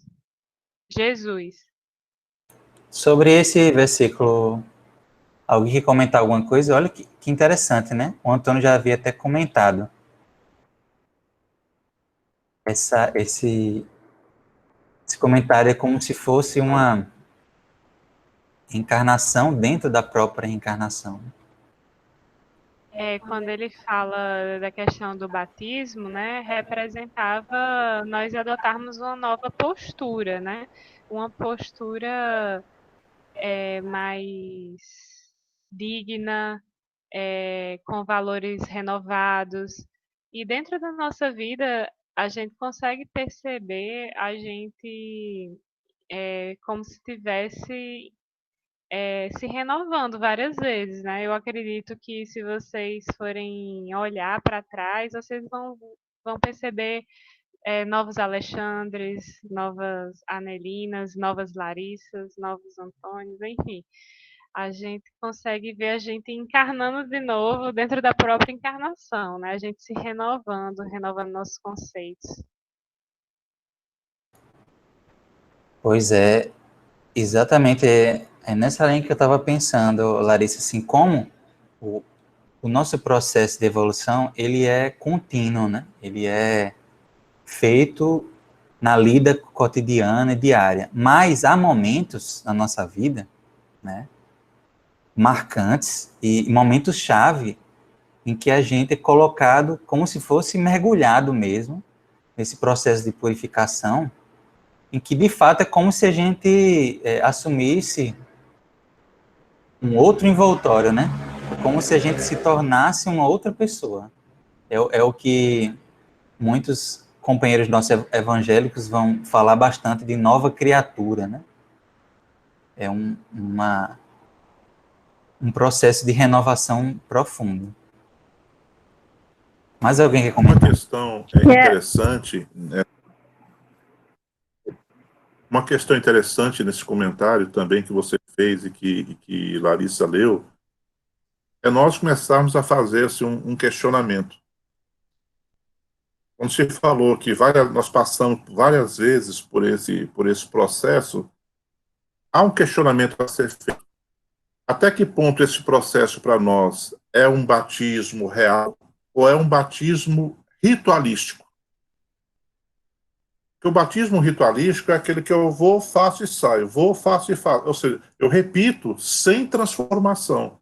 Jesus. Sobre esse versículo, alguém quer comentar alguma coisa? Olha que interessante, né? O Antônio já havia até comentado. Esse comentário é como se fosse uma encarnação dentro da própria encarnação. Quando ele fala da questão do batismo, né, representava nós adotarmos uma nova postura, né? Uma postura mais digna, com valores renovados. E dentro da nossa vida, a gente consegue perceber a gente como se tivesse se renovando várias vezes, né? Eu acredito que se vocês forem olhar para trás, vocês vão perceber novos Alexandres, novas Anelinas, novas Larissas, novos Antônios, enfim. A gente consegue ver a gente encarnando de novo dentro da própria encarnação, né? A gente se renovando nossos conceitos. Pois é, exatamente, é nessa linha que eu estava pensando, Larissa, assim, como o nosso processo de evolução, ele é contínuo, né? Ele é feito na lida cotidiana e diária, mas há momentos na nossa vida, né, marcantes e momentos-chave em que a gente é colocado como se fosse mergulhado mesmo nesse processo de purificação, em que, de fato, é como se a gente assumisse um outro envoltório, né? Como se a gente se tornasse uma outra pessoa. É o que muitos companheiros nossos evangélicos vão falar bastante de nova criatura, né? é um processo de renovação profundo. Mais alguém quer Uma comentar? questão interessante, uma questão interessante nesse comentário também que você fez e que Larissa leu, é nós começarmos a fazer assim, um questionamento. Quando você falou que nós passamos várias vezes por esse processo, há um questionamento a ser feito. Até que ponto esse processo para nós é um batismo real ou é um batismo ritualístico? Porque o batismo ritualístico é aquele que eu vou, faço e saio, vou, faço e faço. Ou seja, eu repito sem transformação.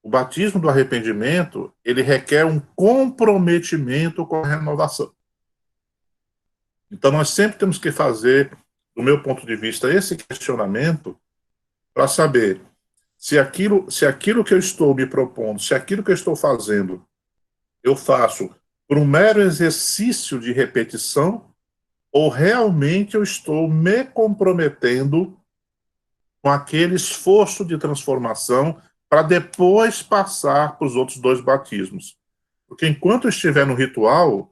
O batismo do arrependimento, ele requer um comprometimento com a renovação. Então, nós sempre temos que fazer, do meu ponto de vista, esse questionamento para saber se aquilo que eu estou me propondo, se aquilo que eu estou fazendo, eu faço por um mero exercício de repetição ou realmente eu estou me comprometendo com aquele esforço de transformação para depois passar para os outros dois batismos. Porque enquanto eu estiver no ritual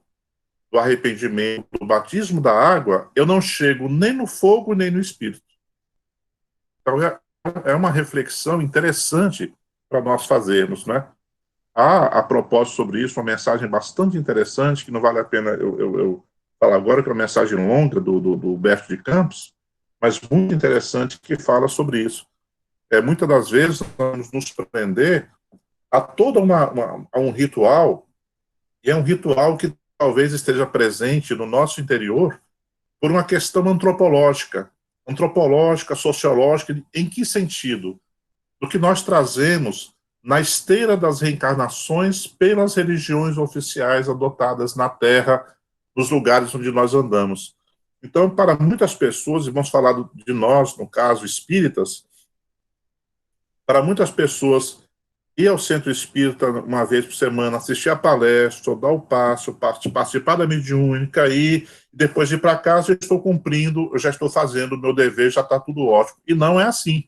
do arrependimento, do batismo da água, eu não chego nem no fogo nem no espírito. Então é uma reflexão interessante para nós fazermos, né? Há, a propósito sobre isso, uma mensagem bastante interessante, que não vale a pena eu falar agora, que é uma mensagem longa do Humberto de Campos, mas muito interessante, que fala sobre isso. Muitas das vezes nós vamos nos prender a toda a um ritual, e é um ritual que talvez esteja presente no nosso interior por uma questão antropológica, sociológica, em que sentido? Do que nós trazemos na esteira das reencarnações pelas religiões oficiais adotadas na Terra, nos lugares onde nós andamos. Então, para muitas pessoas, e vamos falar de nós, no caso, espíritas, para muitas pessoas, ir ao centro espírita uma vez por semana, assistir a palestra, dar o passo, participar da mediúnica, e depois de ir para casa, eu estou cumprindo, eu já estou fazendo o meu dever, já está tudo ótimo. E não é assim.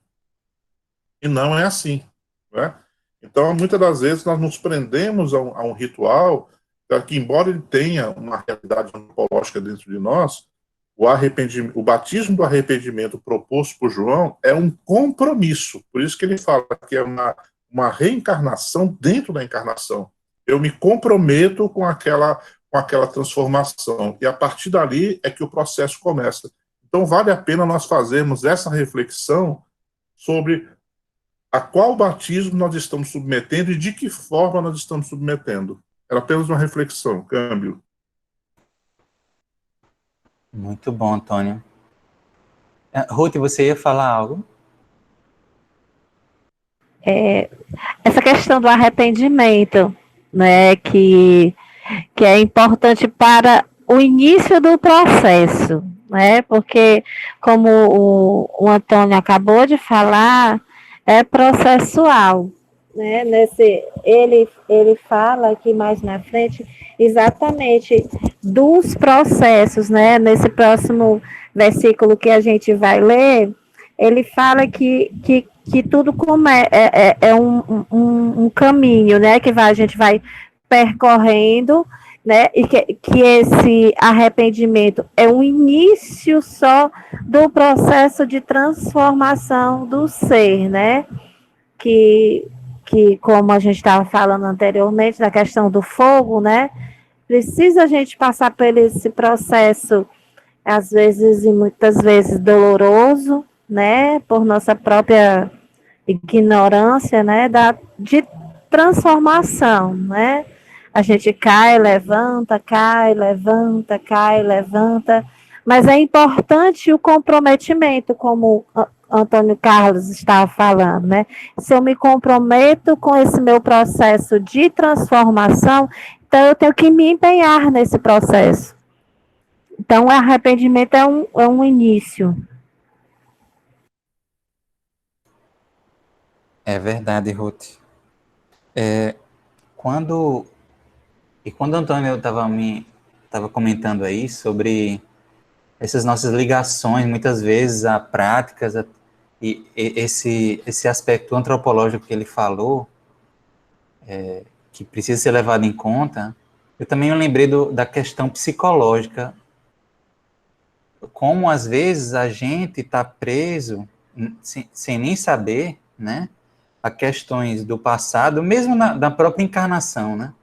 Né? Então, muitas das vezes, nós nos prendemos a um ritual que, embora ele tenha uma realidade antropológica dentro de nós, o batismo do arrependimento proposto por João é um compromisso. Por isso que ele fala que é uma reencarnação dentro da encarnação. Eu me comprometo com aquela transformação. E a partir dali é que o processo começa. Então, vale a pena nós fazermos essa reflexão sobre a qual batismo nós estamos submetendo e de que forma nós estamos submetendo. Era apenas uma reflexão, câmbio. Muito bom, Antônio. Ruth, você ia falar algo? Essa questão do arrependimento, né, que é importante para o início do processo, né, porque, como o Antônio acabou de falar, é processual, né, ele fala aqui mais na frente exatamente dos processos, né, nesse próximo versículo que a gente vai ler, ele fala que tudo como é um caminho, né, que a gente vai percorrendo, né, e que esse arrependimento é o início só do processo de transformação do ser, né, que como a gente estava falando anteriormente, da questão do fogo, né, precisa a gente passar por esse processo, às vezes e muitas vezes doloroso, né, por nossa própria ignorância, né, de transformação, né, a gente cai, levanta, mas é importante o comprometimento, como Antônio Carlos estava falando, né, se eu me comprometo com esse meu processo de transformação, então eu tenho que me empenhar nesse processo. Então, o arrependimento é um início. É verdade, Ruth. Quando o Antônio estava comentando aí sobre essas nossas ligações, muitas vezes, a práticas, esse aspecto antropológico que ele falou, que precisa ser levado em conta, eu também lembrei da questão psicológica, como às vezes a gente está preso, sem nem saber, né, a questões do passado, mesmo da própria encarnação, né,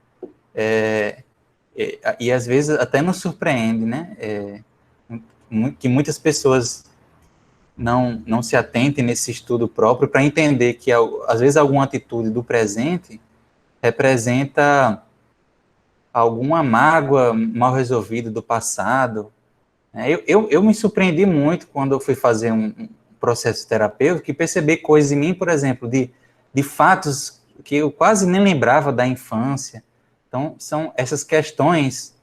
e às vezes até nos surpreende, né, que muitas pessoas não se atentem nesse estudo próprio para entender que, às vezes, alguma atitude do presente representa alguma mágoa mal resolvida do passado. Eu me surpreendi muito quando eu fui fazer um processo terapêutico e percebi coisas em mim, por exemplo, de fatos que eu quase nem lembrava da infância. Então, são essas questões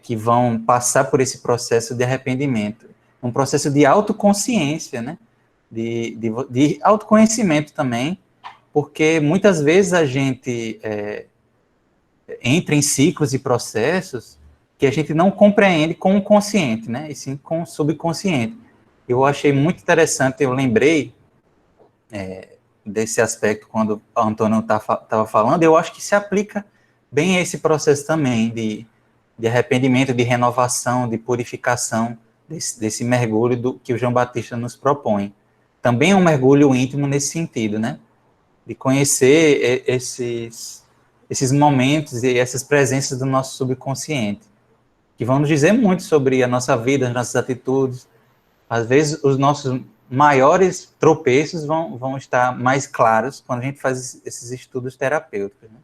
que vão passar por esse processo de arrependimento. Um processo de autoconsciência, né? De autoconhecimento também, porque muitas vezes a gente entra em ciclos e processos que a gente não compreende com o consciente, né? E sim com o subconsciente. Eu achei muito interessante, eu lembrei desse aspecto quando o Antônio estava falando, eu acho que se aplica bem a esse processo também de arrependimento, de renovação, de purificação, desse mergulho que o João Batista nos propõe. Também é um mergulho íntimo nesse sentido, né? De conhecer esses momentos e essas presenças do nosso subconsciente, que vão nos dizer muito sobre a nossa vida, as nossas atitudes. Às vezes, os nossos maiores tropeços vão estar mais claros quando a gente faz esses estudos terapêuticos, né?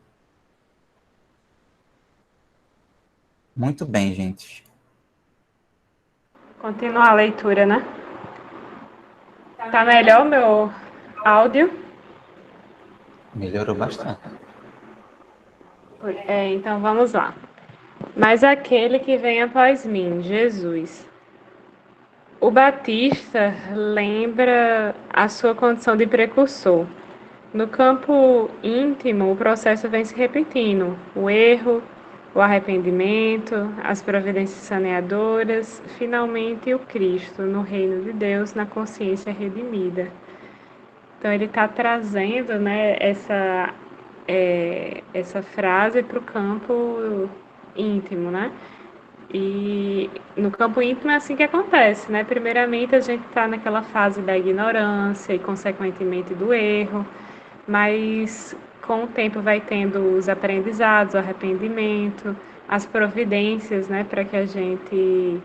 Muito bem, gente. Continuar a leitura, né? Tá melhor o meu áudio? Melhorou bastante. Então vamos lá. Mas aquele que vem após mim, Jesus. O Batista lembra a sua condição de precursor. No campo íntimo, o processo vem se repetindo. O erro, o arrependimento, as providências saneadoras, finalmente o Cristo no reino de Deus, na consciência redimida. Então ele está trazendo, né, essa frase para o campo íntimo, né? E no campo íntimo é assim que acontece, né? Primeiramente a gente está naquela fase da ignorância e consequentemente do erro, mas com o tempo vai tendo os aprendizados, o arrependimento, as providências, né, para que a gente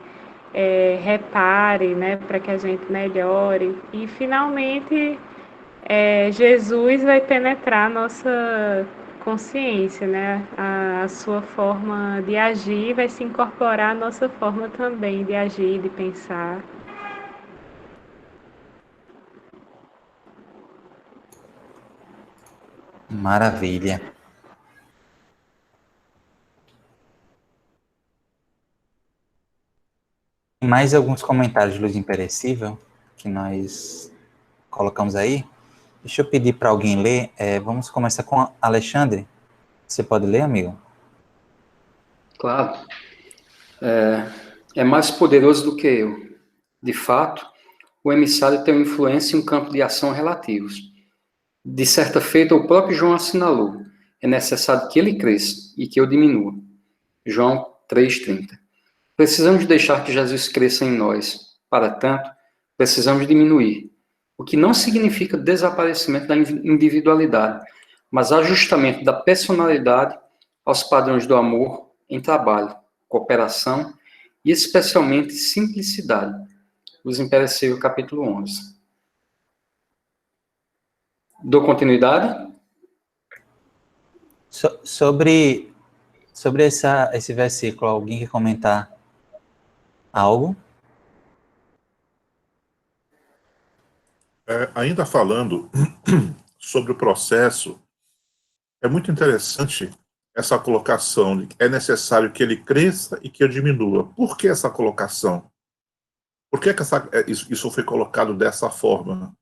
repare, né, para que a gente melhore e finalmente Jesus vai penetrar a nossa consciência, né, a sua forma de agir vai se incorporar à nossa forma também de agir, de pensar. Maravilha. Mais alguns comentários de Luz Imperecível que nós colocamos aí. Deixa eu pedir para alguém ler. Vamos começar com Alexandre. Você pode ler, amigo? Claro. É mais poderoso do que eu. De fato, o emissário tem uma influência em um campo de ação relativos. De certa feita, o próprio João assinalou: é necessário que ele cresça e que eu diminua. João 3,30. Precisamos deixar que Jesus cresça em nós. Para tanto, precisamos diminuir. O que não significa desaparecimento da individualidade, mas ajustamento da personalidade aos padrões do amor em trabalho, cooperação e, especialmente, simplicidade. Luz Imperecível, capítulo 11. Dou continuidade? Sobre esse versículo, alguém quer comentar algo? Ainda falando sobre o processo, é muito interessante essa colocação de que é necessário que ele cresça e que eu diminua. Por que essa colocação? Por que isso foi colocado dessa forma?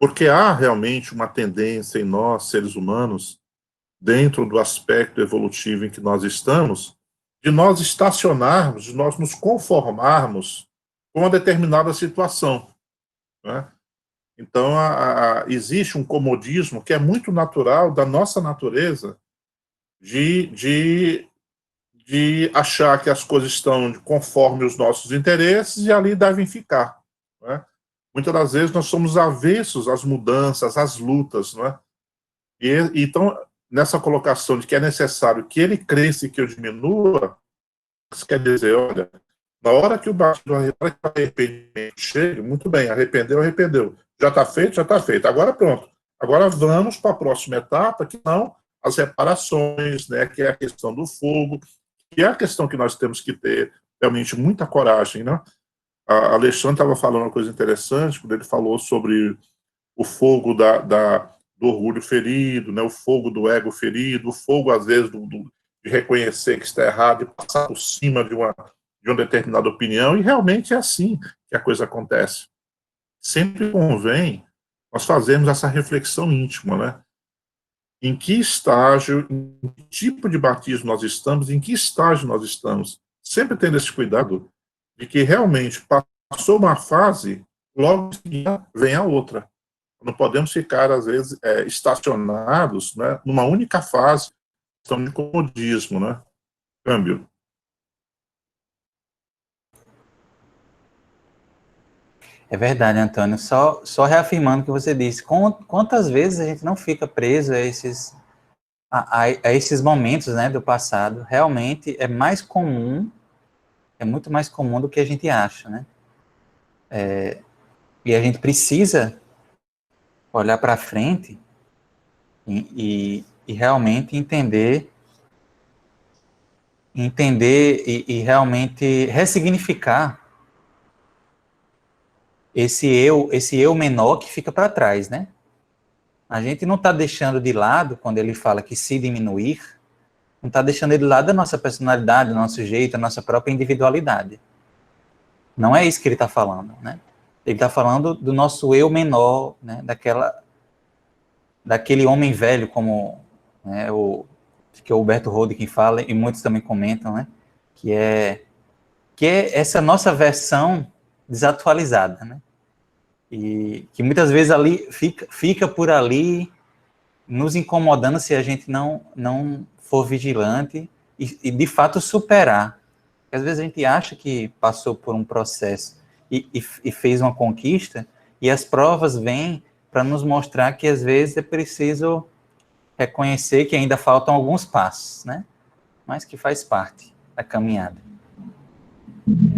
Porque há realmente uma tendência em nós, seres humanos, dentro do aspecto evolutivo em que nós estamos, de nós estacionarmos, de nós nos conformarmos com uma determinada situação, né? Então, existe um comodismo que é muito natural da nossa natureza de achar que as coisas estão conforme os nossos interesses e ali devem ficar. Não é? Muitas das vezes nós somos avessos às mudanças, às lutas. Não é? Então, nessa colocação de que é necessário que ele cresça e que eu diminua, isso quer dizer, olha, na hora que o arrependimento chega, muito bem, arrependeu. Já está feito, já está feito. Agora pronto. Agora vamos para a próxima etapa, que são as reparações, né, que é a questão do fogo, que é a questão que nós temos que ter realmente muita coragem. Né? A Alexandre estava falando uma coisa interessante, quando ele falou sobre o fogo do orgulho ferido, né, o fogo do ego ferido, o fogo, às vezes, de reconhecer que está errado e passar por cima de uma determinada opinião, e realmente é assim que a coisa acontece. Sempre convém nós fazermos essa reflexão íntima, né? Em que estágio, em que tipo de batismo nós estamos, em que estágio nós estamos. Sempre tendo esse cuidado de que realmente passou uma fase, logo em seguida vem a outra. Não podemos ficar, às vezes, estacionados, né, numa única fase, questão de comodismo, né? Câmbio. É verdade, Antônio. Só reafirmando o que você disse. Quantas vezes a gente não fica preso a esses momentos, né, do passado? Realmente é mais comum, é muito mais comum do que a gente acha, né? E a gente precisa olhar para frente e realmente entender e realmente ressignificar esse eu menor que fica para trás, né? A gente não está deixando de lado, quando ele fala que se diminuir, não está deixando de lado a nossa personalidade, o nosso jeito, a nossa própria individualidade. Não é isso que ele está falando, né? Ele está falando do nosso eu menor, né? Daquele homem velho, como, né, que é o Humberto Rode quem fala, e muitos também comentam, né? Que é essa nossa versão desatualizada, né? E que muitas vezes ali fica por ali nos incomodando se a gente não for vigilante e de fato superar. Porque às vezes a gente acha que passou por um processo e fez uma conquista, e as provas vêm para nos mostrar que às vezes é preciso reconhecer que ainda faltam alguns passos, né? Mas que faz parte da caminhada.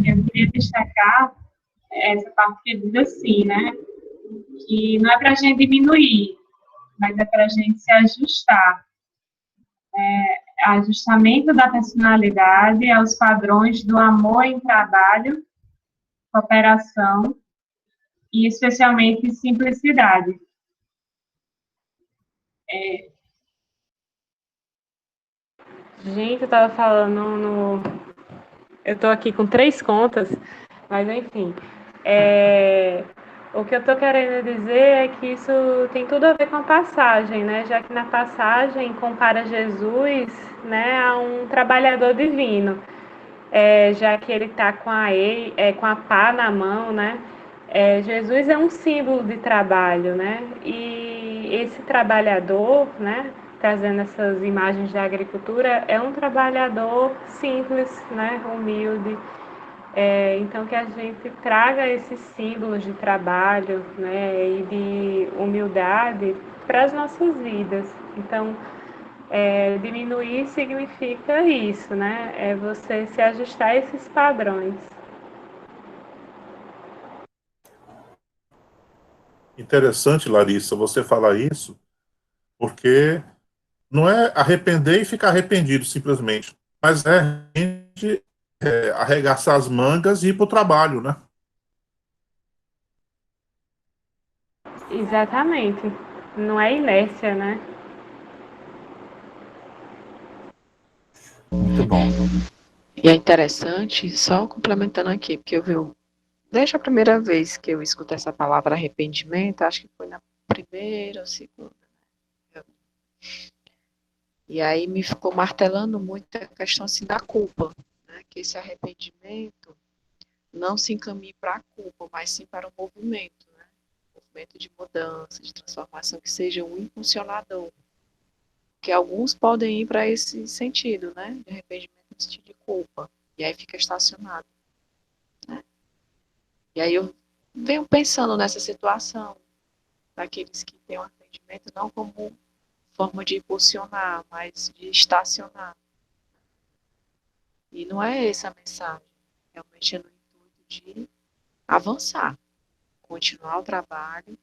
Eu queria destacar essa parte que diz assim, né? Que não é para a gente diminuir, mas é para a gente se ajustar. Ajustamento da personalidade aos padrões do amor em trabalho, cooperação e, especialmente, simplicidade. Gente, eu estava falando eu estou aqui com 3 contas, mas enfim. O que eu estou querendo dizer é que isso tem tudo a ver com a passagem, né? Já que na passagem compara Jesus, né, a um trabalhador divino, já que ele está com a pá na mão, né? Jesus é um símbolo de trabalho, né? E esse trabalhador, né, trazendo essas imagens da agricultura, é um trabalhador simples, né, humilde. Então, que a gente traga esses símbolos de trabalho, né, e de humildade para as nossas vidas. Então, diminuir significa isso, né? É você se ajustar a esses padrões. Interessante, Larissa, você falar isso, porque não é arrepender e ficar arrependido simplesmente, mas é a gente arregaçar as mangas e ir para o trabalho, né? Exatamente. Não é inércia, né? Muito bom. E é interessante, só complementando aqui, porque eu vi, desde a primeira vez que eu escutei essa palavra arrependimento, acho que foi na primeira ou segunda. E aí me ficou martelando muito a questão assim, da culpa, né? Que esse arrependimento não se encaminhe para a culpa, mas sim para o movimento, né? movimento de mudança, de transformação, que seja um impulsionador. Porque alguns podem ir para esse sentido, né? De arrependimento no sentido de culpa. E aí fica estacionado, né? E aí eu venho pensando nessa situação daqueles que têm um arrependimento não como forma de impulsionar, mas de estacionar. E não é essa a mensagem. Realmente é no intuito de avançar, continuar o trabalho.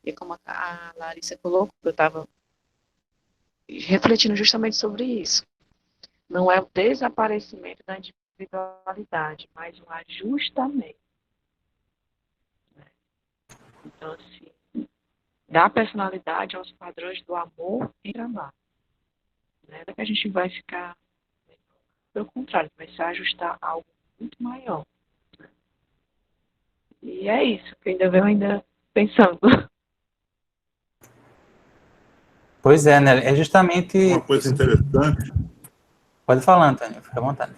E como a Larissa colocou, eu estava refletindo justamente sobre isso. Não é o desaparecimento da individualidade, mas um ajustamento. Então, assim, dar personalidade aos padrões do amor em trabalho. Não é que a gente vai ficar, pelo contrário, vai se ajustar a algo muito maior. E é isso que eu ainda pensando. Pois é, né? É justamente. Uma coisa interessante, Pode falar, Antônio, fica à vontade.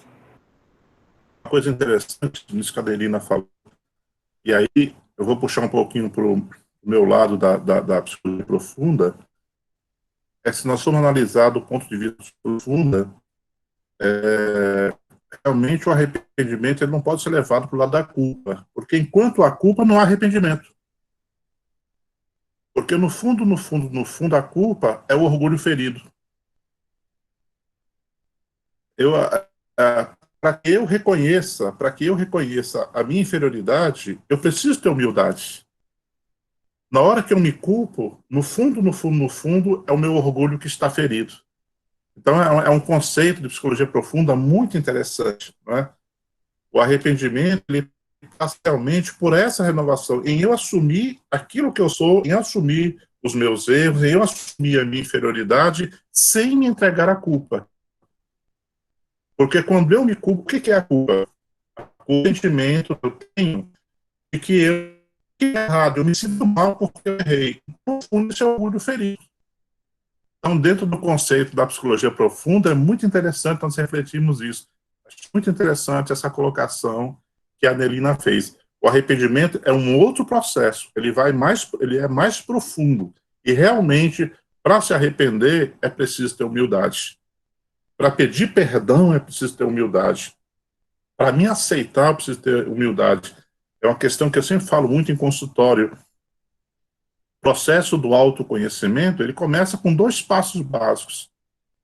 uma coisa interessante nisso que a Adelina falou, e aí eu vou puxar um pouquinho para o meu lado da psicologia profunda, é se nós formos analisar do ponto de vista profunda, realmente o arrependimento ele não pode ser levado para o lado da culpa, porque enquanto há culpa não há arrependimento. Porque no fundo, no fundo, no fundo, a culpa é o orgulho ferido. Para que eu reconheça a minha inferioridade, eu preciso ter humildade. Na hora que eu me culpo, no fundo, no fundo, no fundo, é o meu orgulho que está ferido. Então, é um conceito de psicologia profunda muito interessante, não é? O arrependimento, ele passa realmente por essa renovação, em eu assumir aquilo que eu sou, em assumir os meus erros, em eu assumir a minha inferioridade, sem me entregar à culpa. Porque quando eu me culpo, o que é a culpa? O sentimento que eu tenho de que é errado, eu me sinto mal porque eu errei. No fundo, esse é o orgulho ferido. Então, dentro do conceito da psicologia profunda, é muito interessante nós refletirmos isso. Acho muito interessante essa colocação que a Nelina fez. O arrependimento é um outro processo, ele é mais profundo. E realmente, para se arrepender, é preciso ter humildade. Para pedir perdão, é preciso ter humildade. Para me aceitar, eu preciso ter humildade. É uma questão que eu sempre falo muito em consultório. O processo do autoconhecimento, ele começa com 2 passos básicos.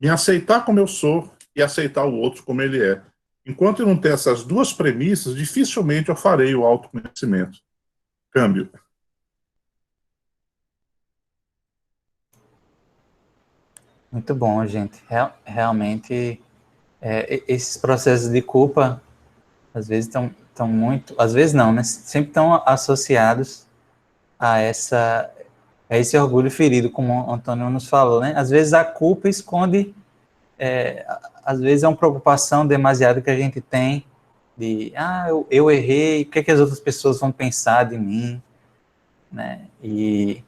Me aceitar como eu sou e aceitar o outro como ele é. Enquanto eu não ter essas 2 premissas, dificilmente eu farei o autoconhecimento. Câmbio. Muito bom, gente. Realmente, esses processos de culpa, às vezes estão muito... Às vezes não, né? Sempre estão associados a esse orgulho ferido, como o Antônio nos falou, né? Às vezes a culpa esconde... às vezes é uma preocupação demasiada que a gente tem de, eu errei, o que é que as outras pessoas vão pensar de mim, né? E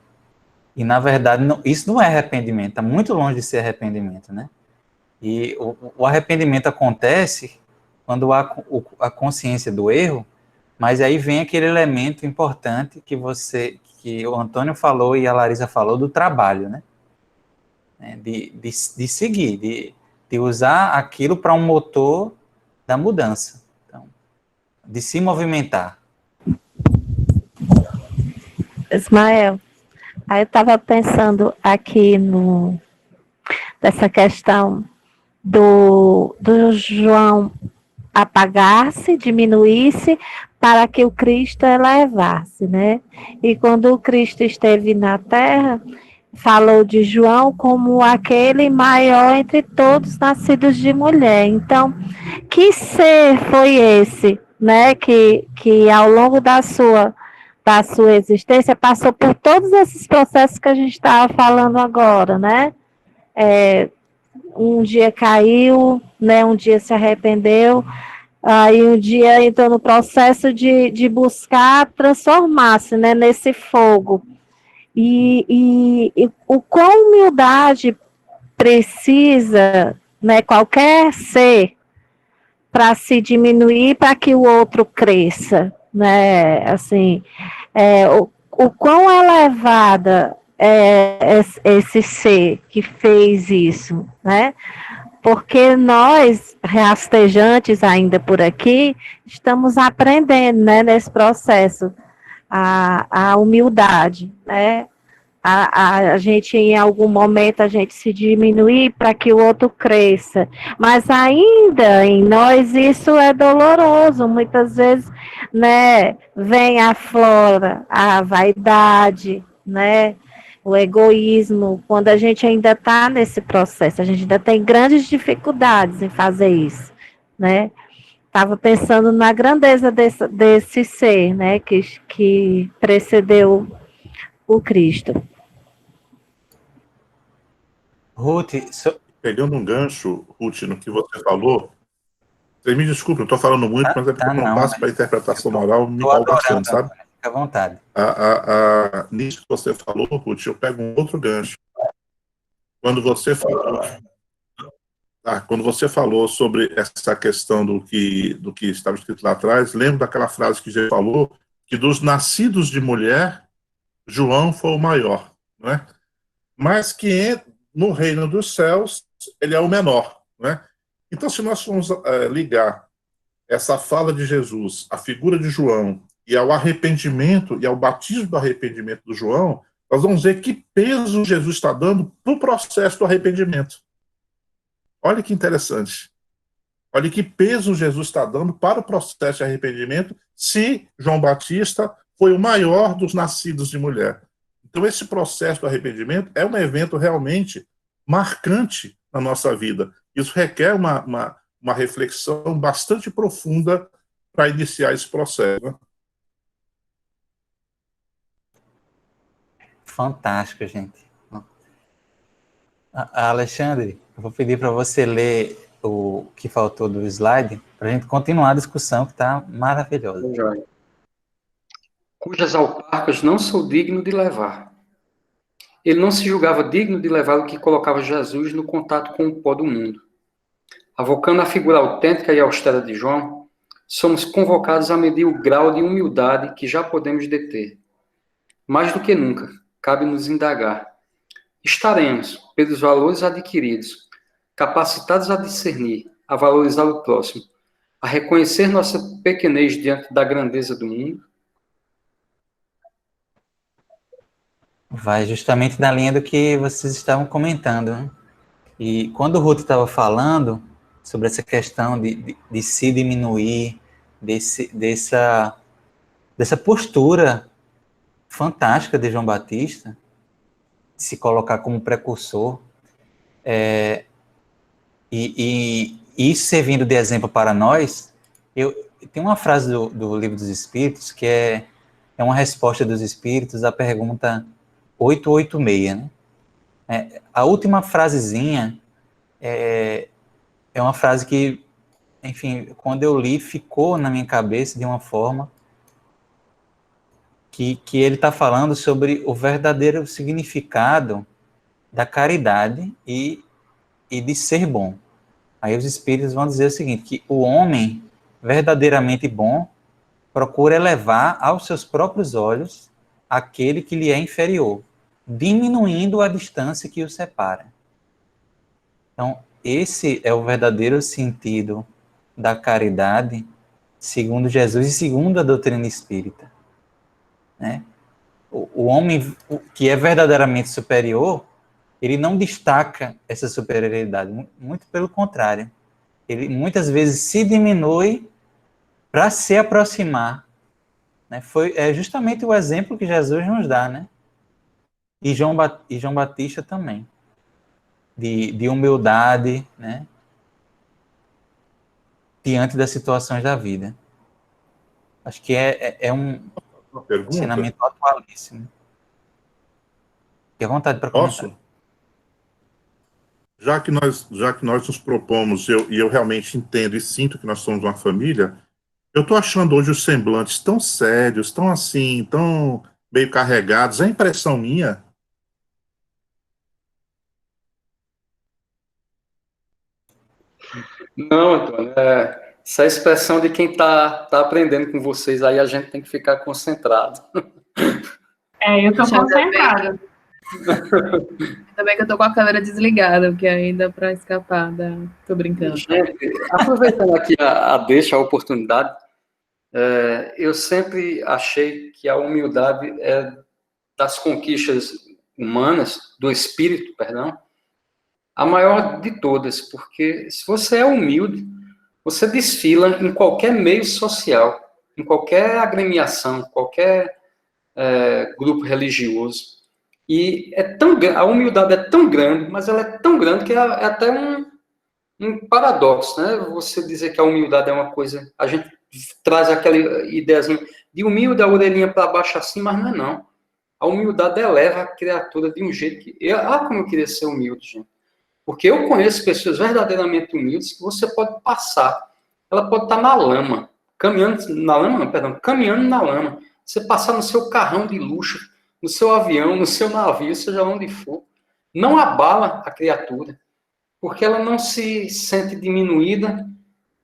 na verdade, isso não é arrependimento, está muito longe de ser arrependimento, né? E o arrependimento acontece quando há a consciência do erro, mas aí vem aquele elemento importante que o Antônio falou e a Larissa falou do trabalho, né? De seguir, de usar aquilo para um motor da mudança, então, de se movimentar. Ismael, aí eu estava pensando aqui nessa questão do João apagar-se, diminuir-se, para que o Cristo elevasse, né? E quando o Cristo esteve na terra, falou de João como aquele maior entre todos nascidos de mulher. Então, que ser foi esse, né? Que ao longo da sua existência passou por todos esses processos que a gente estava falando agora, né? Um dia caiu, né? Um dia se arrependeu, aí um dia entrou no processo de buscar transformar-se, né? Nesse fogo. E o quão humildade precisa, né? Qualquer ser para se diminuir para que o outro cresça, né? Assim, o quão elevada é esse ser que fez isso, né? Porque nós, rastejantes ainda por aqui, estamos aprendendo, né, nesse processo, a humildade, né? A gente, em algum momento, a gente se diminuir para que o outro cresça. Mas ainda em nós isso é doloroso. Muitas vezes, né, vem a flora, a vaidade, né, o egoísmo, quando a gente ainda está nesse processo, a gente ainda tem grandes dificuldades em fazer isso, né? Estava pensando na grandeza desse ser, né, que precedeu o Cristo. Ruth, Pegando um gancho, Ruth, no que você falou, você me desculpe, eu estou falando muito, mas é porque quando eu passo para a interpretação moral, me empolgo bastante, sabe? Fica à vontade. Nisso que você falou, Ruth, eu pego um outro gancho. Quando você falou sobre essa questão do que estava escrito lá atrás, lembro daquela frase que Jesus falou, que dos nascidos de mulher, João foi o maior, né? Mas que no reino dos céus, ele é o menor, né? Então, se nós formos ligar essa fala de Jesus, a figura de João, e ao arrependimento, e ao batismo do arrependimento do João, nós vamos ver que peso Jesus está dando para o processo do arrependimento. Olha que interessante. Olha que peso Jesus está dando para o processo de arrependimento, se João Batista foi o maior dos nascidos de mulher. Então, esse processo do arrependimento é um evento realmente marcante na nossa vida. Isso requer uma reflexão bastante profunda para iniciar esse processo. Né? Fantástico, gente. Alexandre, eu vou pedir para você ler o que faltou do slide, para a gente continuar a discussão, que está maravilhosa. Cujas alparcas não sou digno de levar. Ele não se julgava digno de levar o que colocava Jesus no contato com o pó do mundo. Avocando a figura autêntica e austera de João, somos convocados a medir o grau de humildade que já podemos deter. Mais do que nunca, cabe nos indagar. Estaremos, pelos valores adquiridos, capacitados a discernir, a valorizar o próximo, a reconhecer nossa pequenez diante da grandeza do mundo? Vai justamente na linha do que vocês estavam comentando, né? E quando o Ruth estava falando sobre essa questão de se diminuir, dessa postura fantástica de João Batista, de se colocar como precursor, e isso servindo de exemplo para nós, tem uma frase do Livro dos Espíritos que é uma resposta dos Espíritos à pergunta 886, né? A última frasezinha é uma frase que, enfim, quando eu li, ficou na minha cabeça de uma forma que ele está falando sobre o verdadeiro significado da caridade e de ser bom. Aí os espíritos vão dizer o seguinte, que o homem verdadeiramente bom procura elevar aos seus próprios olhos aquele que lhe é inferior, diminuindo a distância que o separa. Então, esse é o verdadeiro sentido da caridade, segundo Jesus e segundo a doutrina espírita. Né? O homem que é verdadeiramente superior, ele não destaca essa superioridade, muito pelo contrário. Ele muitas vezes se diminui para se aproximar. Né? É justamente o exemplo que Jesus nos dá, né? E João Batista também. De humildade, né? Diante das situações da vida. Acho que é um ensinamento atualíssimo. Fique à vontade para comentar. Posso? Já que nós nos propomos, e eu realmente entendo e sinto que nós somos uma família, eu estou achando hoje os semblantes tão sérios, tão assim, tão meio carregados. É impressão minha? Não, Antônio, essa é a expressão de quem tá aprendendo com vocês, aí a gente tem que ficar concentrado. Eu tô concentrada. Ainda bem que eu tô com a câmera desligada, porque aí dá pra escapar da... Tô brincando. Gente, aproveitando aqui a deixa, a oportunidade, eu sempre achei que a humildade é das conquistas humanas, do espírito, perdão, a maior de todas, porque se você é humilde, você desfila em qualquer meio social, em qualquer agremiação, qualquer grupo religioso. E a humildade é tão grande, mas ela é tão grande que é até um paradoxo, né? Você dizer que a humildade é uma coisa... A gente traz aquela ideiazinha de humilde, a orelhinha para baixo assim, mas não é não. A humildade eleva a criatura de um jeito que... como eu queria ser humilde, gente. Porque eu conheço pessoas verdadeiramente humildes que você pode passar. Ela pode estar na lama, caminhando na lama, não, perdão, caminhando na lama. Você passar no seu carrão de luxo, no seu avião, no seu navio, seja onde for. Não abala a criatura, porque ela não se sente diminuída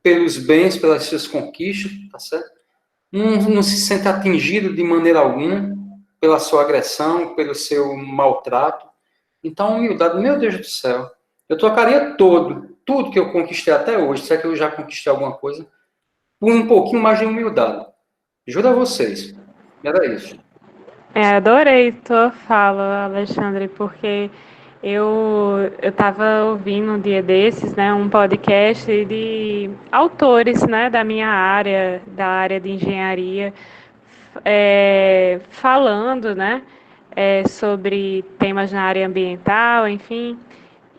pelos bens, pelas suas conquistas, tá certo? Não se sente atingida de maneira alguma pela sua agressão, pelo seu maltrato. Então, a humildade, meu Deus do céu, eu trocaria tudo que eu conquistei até hoje, se é que eu já conquistei alguma coisa, por um pouquinho mais de humildade. Juro a vocês. Era isso. Adorei tua fala, Alexandre, porque eu estava ouvindo um dia desses, né, um podcast de autores, né, da minha área, da área de engenharia, falando, né, sobre temas na área ambiental, enfim.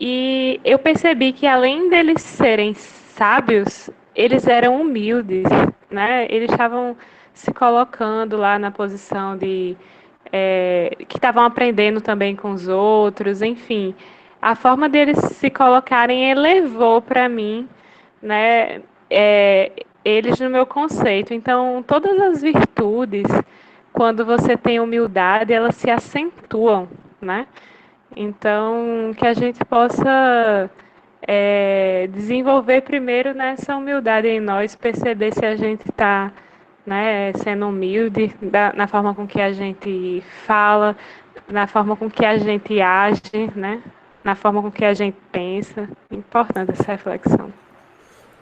E eu percebi que além deles serem sábios, eles eram humildes, né? Eles estavam se colocando lá na posição de que estavam aprendendo também com os outros, enfim. A forma deles se colocarem elevou para mim, né, eles no meu conceito. Então, todas as virtudes, quando você tem humildade, elas se acentuam, né? Então, que a gente possa desenvolver primeiro nessa humildade em nós, perceber se a gente está, né, sendo humilde na forma com que a gente fala, na forma com que a gente age, né, na forma com que a gente pensa. Importante essa reflexão.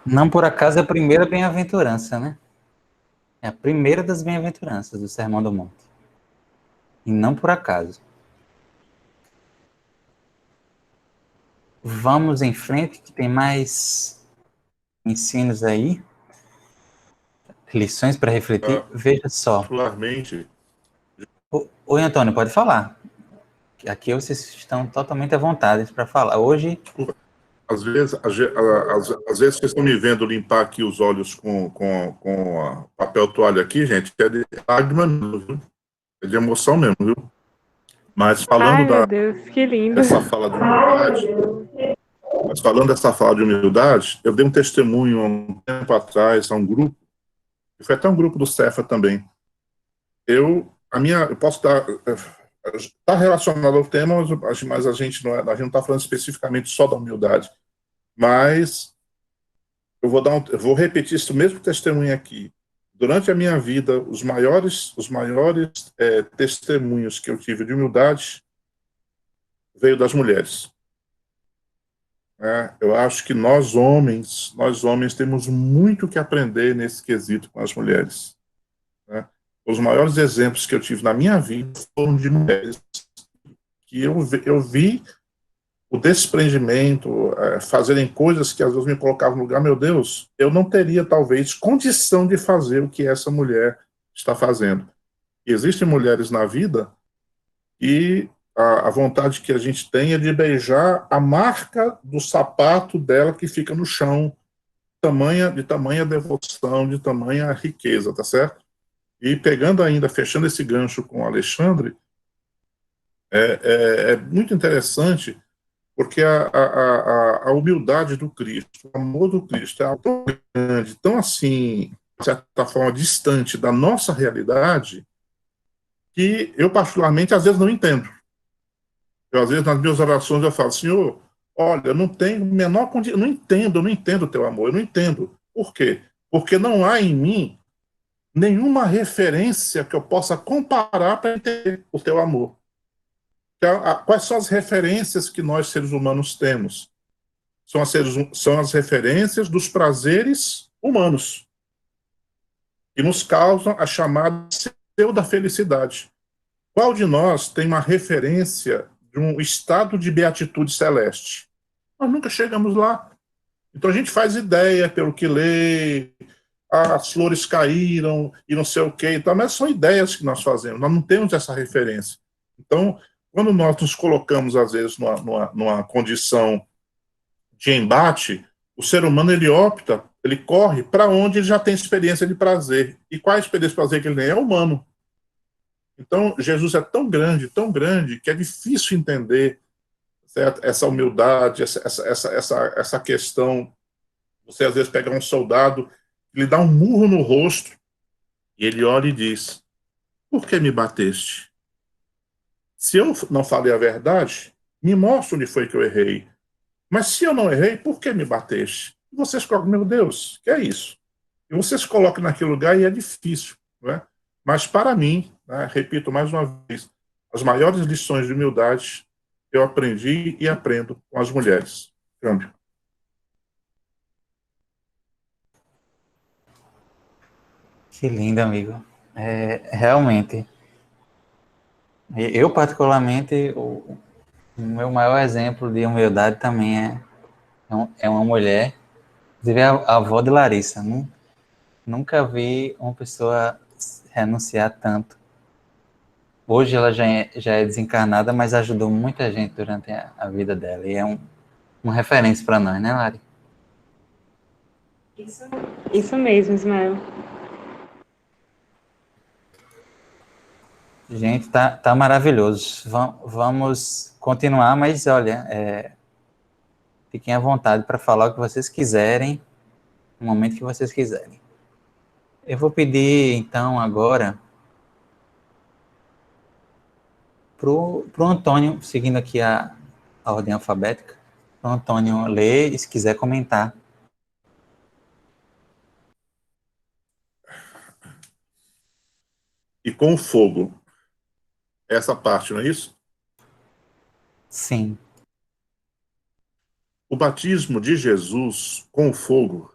Não por acaso é a primeira bem-aventurança, né? É a primeira das bem-aventuranças do Sermão do Monte. E não por acaso. Vamos em frente, que tem mais ensinos aí. Lições para refletir. Veja só. Particularmente. Oi, Antônio, pode falar. Aqui vocês estão totalmente à vontade para falar. Hoje... Às vezes vocês estão me vendo limpar aqui os olhos com papel toalha aqui, gente, é de lágrima mesmo, viu? É de emoção mesmo, viu? Mas falando meu Deus, que lindo. dessa fala de humildade, eu dei um testemunho há um tempo atrás a um grupo, e foi até um grupo do Cefa também. Eu posso dar... Está relacionado ao tema, mas a gente não está falando especificamente só da humildade. Mas eu vou repetir esse mesmo testemunho aqui. Durante a minha vida, os maiores testemunhos que eu tive de humildade veio das mulheres. Eu acho que nós homens temos muito que aprender nesse quesito com as mulheres. Os maiores exemplos que eu tive na minha vida foram de mulheres que eu vi o desprendimento, fazerem coisas que às vezes me colocavam no lugar, meu Deus, eu não teria talvez condição de fazer o que essa mulher está fazendo. E existem mulheres na vida e a vontade que a gente tem é de beijar a marca do sapato dela que fica no chão, de tamanha devoção, de tamanha riqueza, tá certo? E pegando ainda, fechando esse gancho com o Alexandre, é muito interessante, porque a humildade do Cristo, o amor do Cristo é algo tão grande, tão assim, de certa forma, distante da nossa realidade, que eu, particularmente, às vezes não entendo. Às vezes, nas minhas orações, eu falo, Senhor, olha, eu não tenho menor condição, eu não entendo o teu amor, eu não entendo. Por quê? Porque não há em mim nenhuma referência que eu possa comparar para entender o teu amor. Quais são as referências que nós, seres humanos, temos? São as referências dos prazeres humanos, que nos causam a chamada pseudo-felicidade. Qual de nós tem uma referência de um estado de beatitude celeste? Nós nunca chegamos lá. Então a gente faz ideia pelo que lê, as flores caíram e não sei o que e tal, mas são ideias que nós fazemos, nós não temos essa referência. Então, quando nós nos colocamos, às vezes, numa condição de embate, o ser humano, ele opta, ele corre para onde ele já tem experiência de prazer. E qual a experiência de prazer que ele tem? É humano. Então, Jesus é tão grande, que é difícil entender, certo? Essa humildade, essa questão. Você, às vezes, pega um soldado, ele dá um murro no rosto, e ele olha e diz: por que me bateste? Se eu não falei a verdade, me mostra onde foi que eu errei. Mas se eu não errei, por que me bateste? E vocês colocam, meu Deus, que é isso? E vocês colocam naquele lugar e é difícil, não é? Mas para mim, né, repito mais uma vez, as maiores lições de humildade eu aprendi e aprendo com as mulheres. Câmbio. Que lindo, amigo. Realmente. Eu, particularmente, o meu maior exemplo de humildade também é uma mulher, inclusive a avó de Larissa. Nunca vi uma pessoa renunciar tanto. Hoje ela já é desencarnada, mas ajudou muita gente durante a vida dela. E é uma referência para nós, né, Lari? Isso mesmo, Ismael. Gente, tá maravilhoso. Vamos continuar, mas olha, fiquem à vontade para falar o que vocês quiserem, no momento que vocês quiserem. Eu vou pedir, então, agora, pro Antônio, seguindo aqui a ordem alfabética, pro Antônio ler e, se quiser, comentar. E com o fogo. Essa parte, não é isso? Sim. O batismo de Jesus com o fogo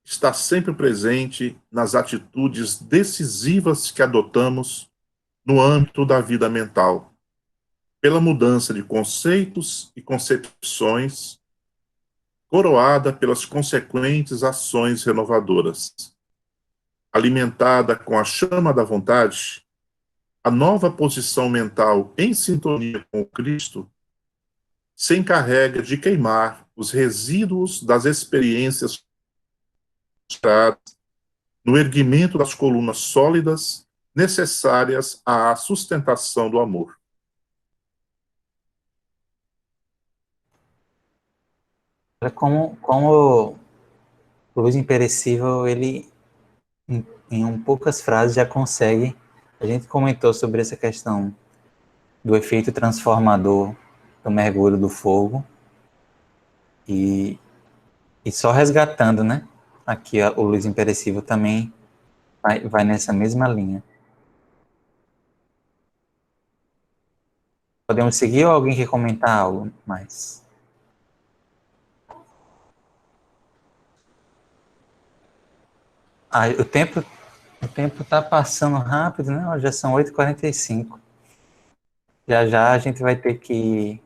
está sempre presente nas atitudes decisivas que adotamos no âmbito da vida mental, pela mudança de conceitos e concepções, coroada pelas consequentes ações renovadoras. Alimentada com a chama da vontade, a nova posição mental em sintonia com o Cristo se encarrega de queimar os resíduos das experiências no erguimento das colunas sólidas necessárias à sustentação do amor. Como o Luz Imperecível, ele, em poucas frases, já consegue. A gente comentou sobre essa questão do efeito transformador do mergulho do fogo, e só resgatando, né? Aqui o Luz Imperecível também vai nessa mesma linha. Podemos seguir ou alguém quer comentar algo mais? O tempo está passando rápido, né? Já são 8h45. Já a gente vai ter que ir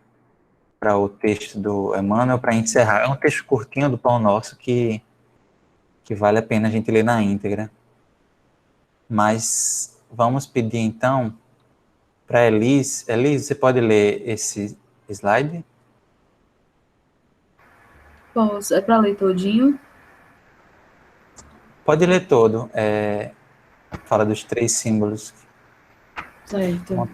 para o texto do Emmanuel para encerrar. É um texto curtinho do Pão Nosso que vale a pena a gente ler na íntegra. Mas vamos pedir então para Elis. Elis, você pode ler esse slide? Posso, é para ler todinho? Pode ler todo. Fala dos 3 símbolos. Certo.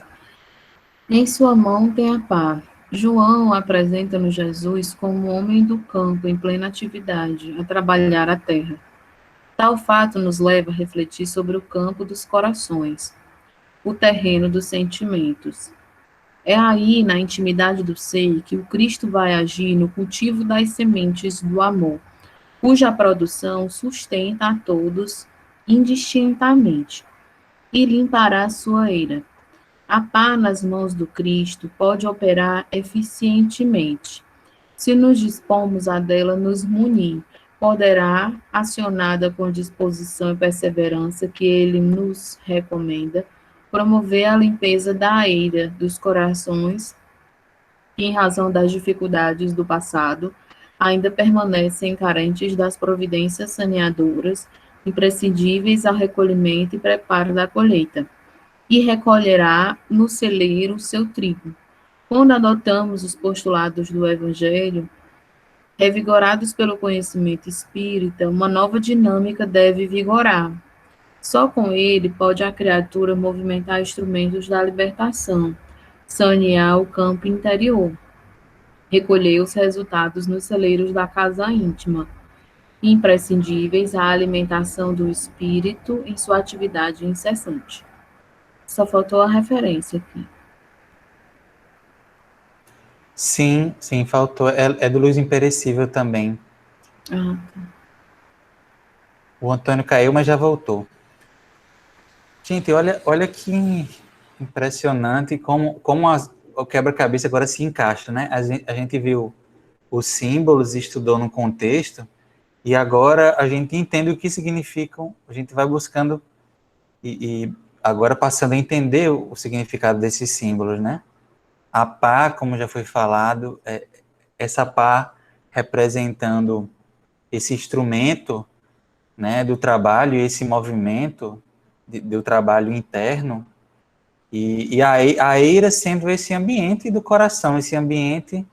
Em sua mão tem a pá. João apresenta-nos Jesus como homem do campo em plena atividade, a trabalhar a terra. Tal fato nos leva a refletir sobre o campo dos corações, o terreno dos sentimentos. É aí, na intimidade do ser, que o Cristo vai agir no cultivo das sementes do amor, cuja produção sustenta a todos indistintamente, e limpará sua eira. A pá nas mãos do Cristo pode operar eficientemente. Se nos dispomos a dela nos munir, poderá, acionada com disposição e perseverança que ele nos recomenda, promover a limpeza da eira dos corações que, em razão das dificuldades do passado, ainda permanecem carentes das providências saneadoras imprescindíveis ao recolhimento e preparo da colheita, e recolherá no celeiro seu trigo. Quando adotamos os postulados do Evangelho, revigorados pelo conhecimento espírita, uma nova dinâmica deve vigorar. Só com ele pode a criatura movimentar instrumentos da libertação, sanear o campo interior, recolher os resultados nos celeiros da casa íntima, imprescindíveis à alimentação do espírito em sua atividade incessante. Só faltou a referência aqui. Sim, sim, faltou. É do Luz Imperecível também. Ah, tá. O Antônio caiu, mas já voltou. Gente, olha que impressionante como o quebra-cabeça agora se encaixa, né? A gente viu os símbolos, estudou no contexto, e agora a gente entende o que significam, a gente vai buscando e agora passando a entender o significado desses símbolos, né? A pá, como já foi falado, essa pá representando esse instrumento, né, do trabalho, esse movimento do trabalho interno, e a eira sendo esse ambiente do coração, esse ambiente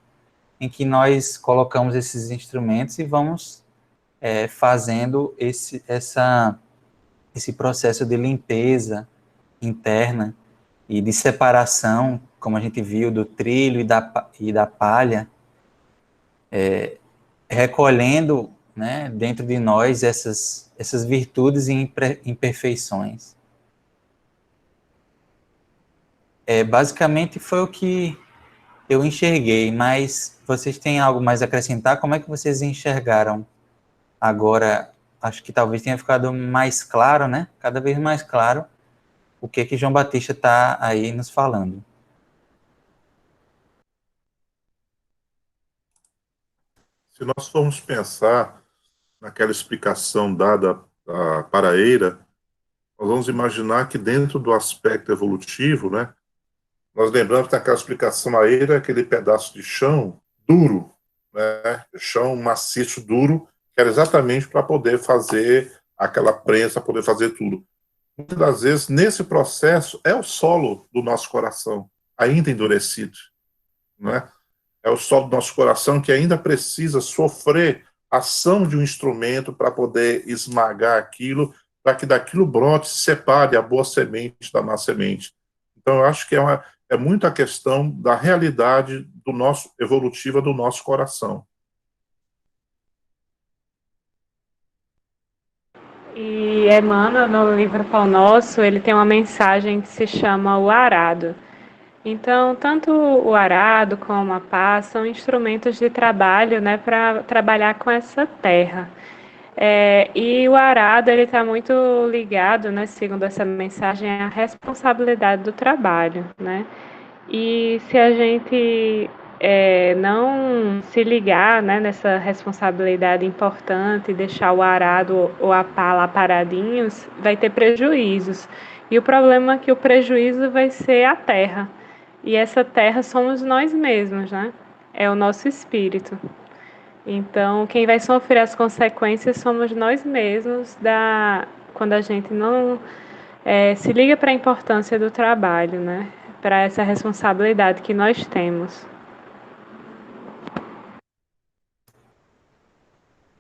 em que nós colocamos esses instrumentos e vamos fazendo esse processo de limpeza interna e de separação, como a gente viu, do trilho e da palha, recolhendo, né, dentro de nós essas virtudes e imperfeições. Basicamente foi o que eu enxerguei, mas vocês têm algo mais a acrescentar? Como é que vocês enxergaram agora? Acho que talvez tenha ficado mais claro, né? Cada vez mais claro o que João Batista está aí nos falando. Se nós formos pensar naquela explicação dada para a eira, nós vamos imaginar que dentro do aspecto evolutivo, né, nós lembramos que naquela explicação a eira é aquele pedaço de chão duro, né, chão maciço duro, que era exatamente para poder fazer aquela prensa, poder fazer tudo. Muitas das vezes, nesse processo, é o solo do nosso coração, ainda endurecido, né? É o solo do nosso coração que ainda precisa sofrer a ação de um instrumento para poder esmagar aquilo, para que daquilo brote, se separe a boa semente da má semente. Então, eu acho que é muito a questão da realidade do nosso evolutiva do nosso coração. E Emmanuel, no livro Pão Nosso, ele tem uma mensagem que se chama o arado. Então, tanto o arado como a pá são instrumentos de trabalho, né, para trabalhar com essa terra. E o arado, ele está muito ligado, né, segundo essa mensagem, à responsabilidade do trabalho, né? E se a gente não se ligar, né, nessa responsabilidade importante, deixar o arado ou a pá lá paradinhos, vai ter prejuízos. E o problema é que o prejuízo vai ser a terra. E essa terra somos nós mesmos, né? É o nosso espírito. Então, quem vai sofrer as consequências somos nós mesmos quando a gente não se liga para a importância do trabalho, né? Para essa responsabilidade que nós temos.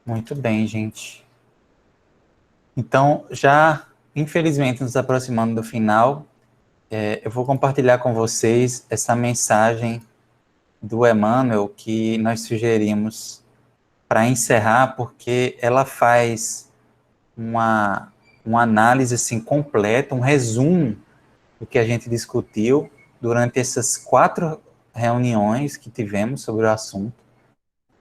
Muito bem, gente. Então, já, infelizmente, nos aproximando do final, eu vou compartilhar com vocês essa mensagem do Emmanuel que nós sugerimos para encerrar, porque ela faz uma análise assim, completa, um resumo do que a gente discutiu durante essas 4 reuniões que tivemos sobre o assunto.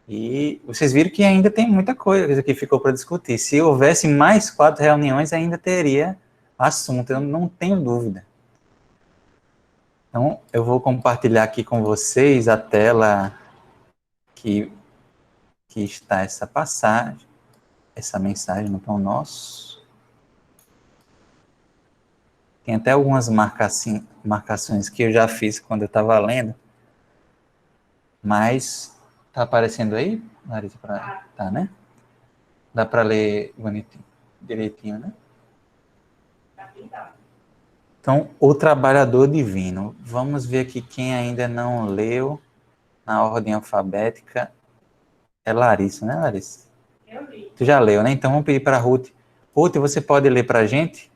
E vocês viram que ainda tem muita coisa que ficou para discutir. Se houvesse mais 4 reuniões, ainda teria assunto, eu não tenho dúvida. Então, eu vou compartilhar aqui com vocês a tela que está essa passagem, essa mensagem no Pão Nosso. Tem até algumas marcações que eu já fiz quando eu estava lendo, mas tá aparecendo aí, Larissa? Tá, né? Dá para ler bonitinho, direitinho, né? Então, o trabalhador divino. Vamos ver aqui quem ainda não leu na ordem alfabética. É Larissa, né, Larissa? Eu li. Tu já leu, né? Então, vamos pedir para Ruth. Ruth, você pode ler para a gente?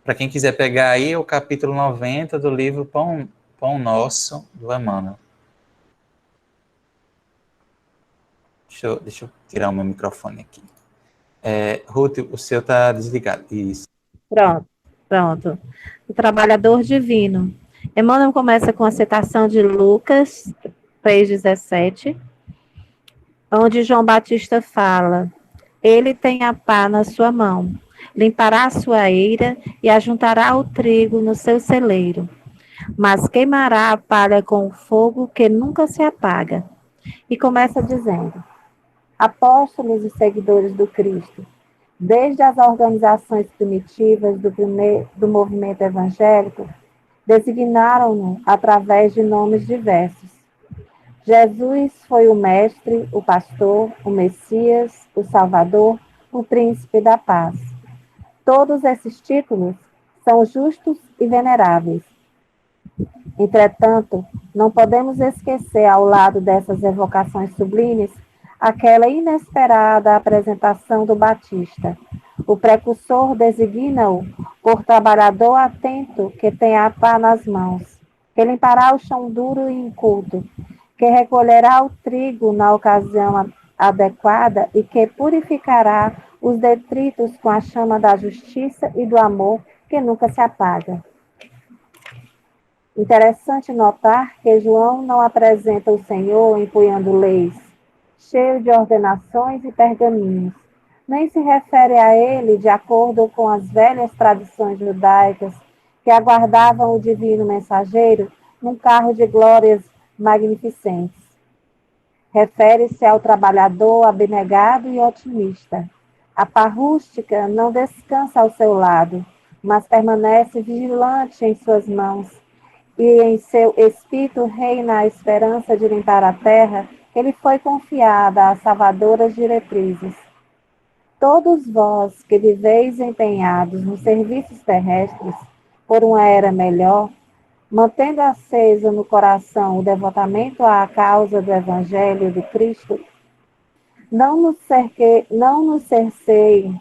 Para quem quiser pegar aí, o capítulo 90 do livro Pão Nosso, do Emmanuel. Deixa eu tirar o meu microfone aqui. Ruth, o seu está desligado. Isso. Pronto. O trabalhador divino. Emmanuel começa com a citação de Lucas 3,17, onde João Batista fala: ele tem a pá na sua mão, limpará a sua eira e ajuntará o trigo no seu celeiro, mas queimará a palha com o fogo que nunca se apaga. E começa dizendo: apóstolos e seguidores do Cristo, desde as organizações primitivas do movimento evangélico, designaram-no através de nomes diversos. Jesus foi o mestre, o pastor, o Messias, o Salvador, o príncipe da paz. Todos esses títulos são justos e veneráveis. Entretanto, não podemos esquecer, ao lado dessas evocações sublimes, aquela inesperada apresentação do Batista. O precursor designa-o por trabalhador atento que tem a pá nas mãos, que limpará o chão duro e inculto, que recolherá o trigo na ocasião adequada e que purificará os detritos com a chama da justiça e do amor que nunca se apaga. Interessante notar que João não apresenta o Senhor empunhando leis, cheio de ordenações e pergaminhos, nem se refere a ele de acordo com as velhas tradições judaicas que aguardavam o divino mensageiro num carro de glórias magnificentes. Refere-se ao trabalhador abnegado e otimista. A pá rústica não descansa ao seu lado, mas permanece vigilante em suas mãos, e em seu espírito reina a esperança de limpar a terra que lhe foi confiada às salvadoras diretrizes. Todos vós que viveis empenhados nos serviços terrestres por uma era melhor, mantendo aceso no coração o devotamento à causa do Evangelho do Cristo, não nos cerceiem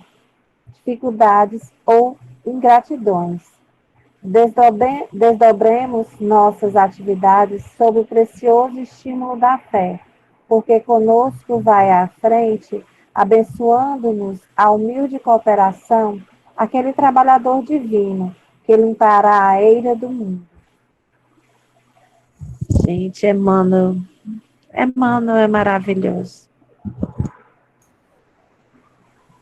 dificuldades ou ingratidões. Desdobremos nossas atividades sob o precioso estímulo da fé, porque conosco vai à frente, abençoando-nos a humilde cooperação, aquele trabalhador divino que limpará a eira do mundo. Gente, Emmanuel é maravilhoso.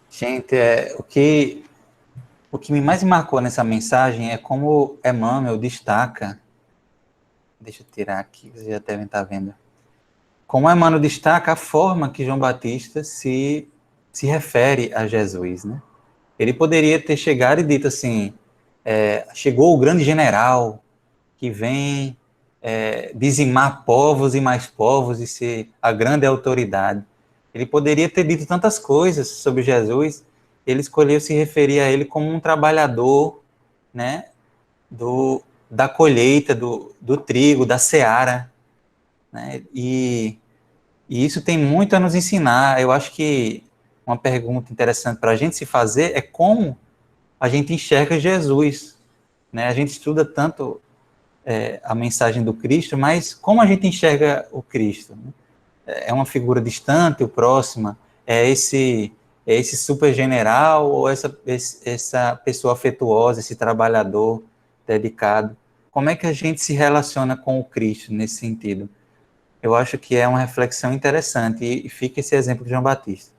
Gente, o que me mais marcou nessa mensagem é como Emmanuel destaca, deixa eu tirar aqui, vocês já devem estar vendo, como Emmanuel destaca a forma que João Batista se refere a Jesus, né? Ele poderia ter chegado e dito assim, chegou o grande general que vem dizimar povos e mais povos e ser a grande autoridade. Ele poderia ter dito tantas coisas sobre Jesus, ele escolheu se referir a ele como um trabalhador, né, da colheita, do trigo, da seara, né, e isso tem muito a nos ensinar. Eu acho que uma pergunta interessante para a gente se fazer é como a gente enxerga Jesus, né? A gente estuda tanto a mensagem do Cristo, mas como a gente enxerga o Cristo? Né? É uma figura distante, ou próxima? É esse super general ou essa pessoa afetuosa, esse trabalhador dedicado? como é que a gente se relaciona com o Cristo nesse sentido? Eu acho que é uma reflexão interessante e fica esse exemplo de João Batista.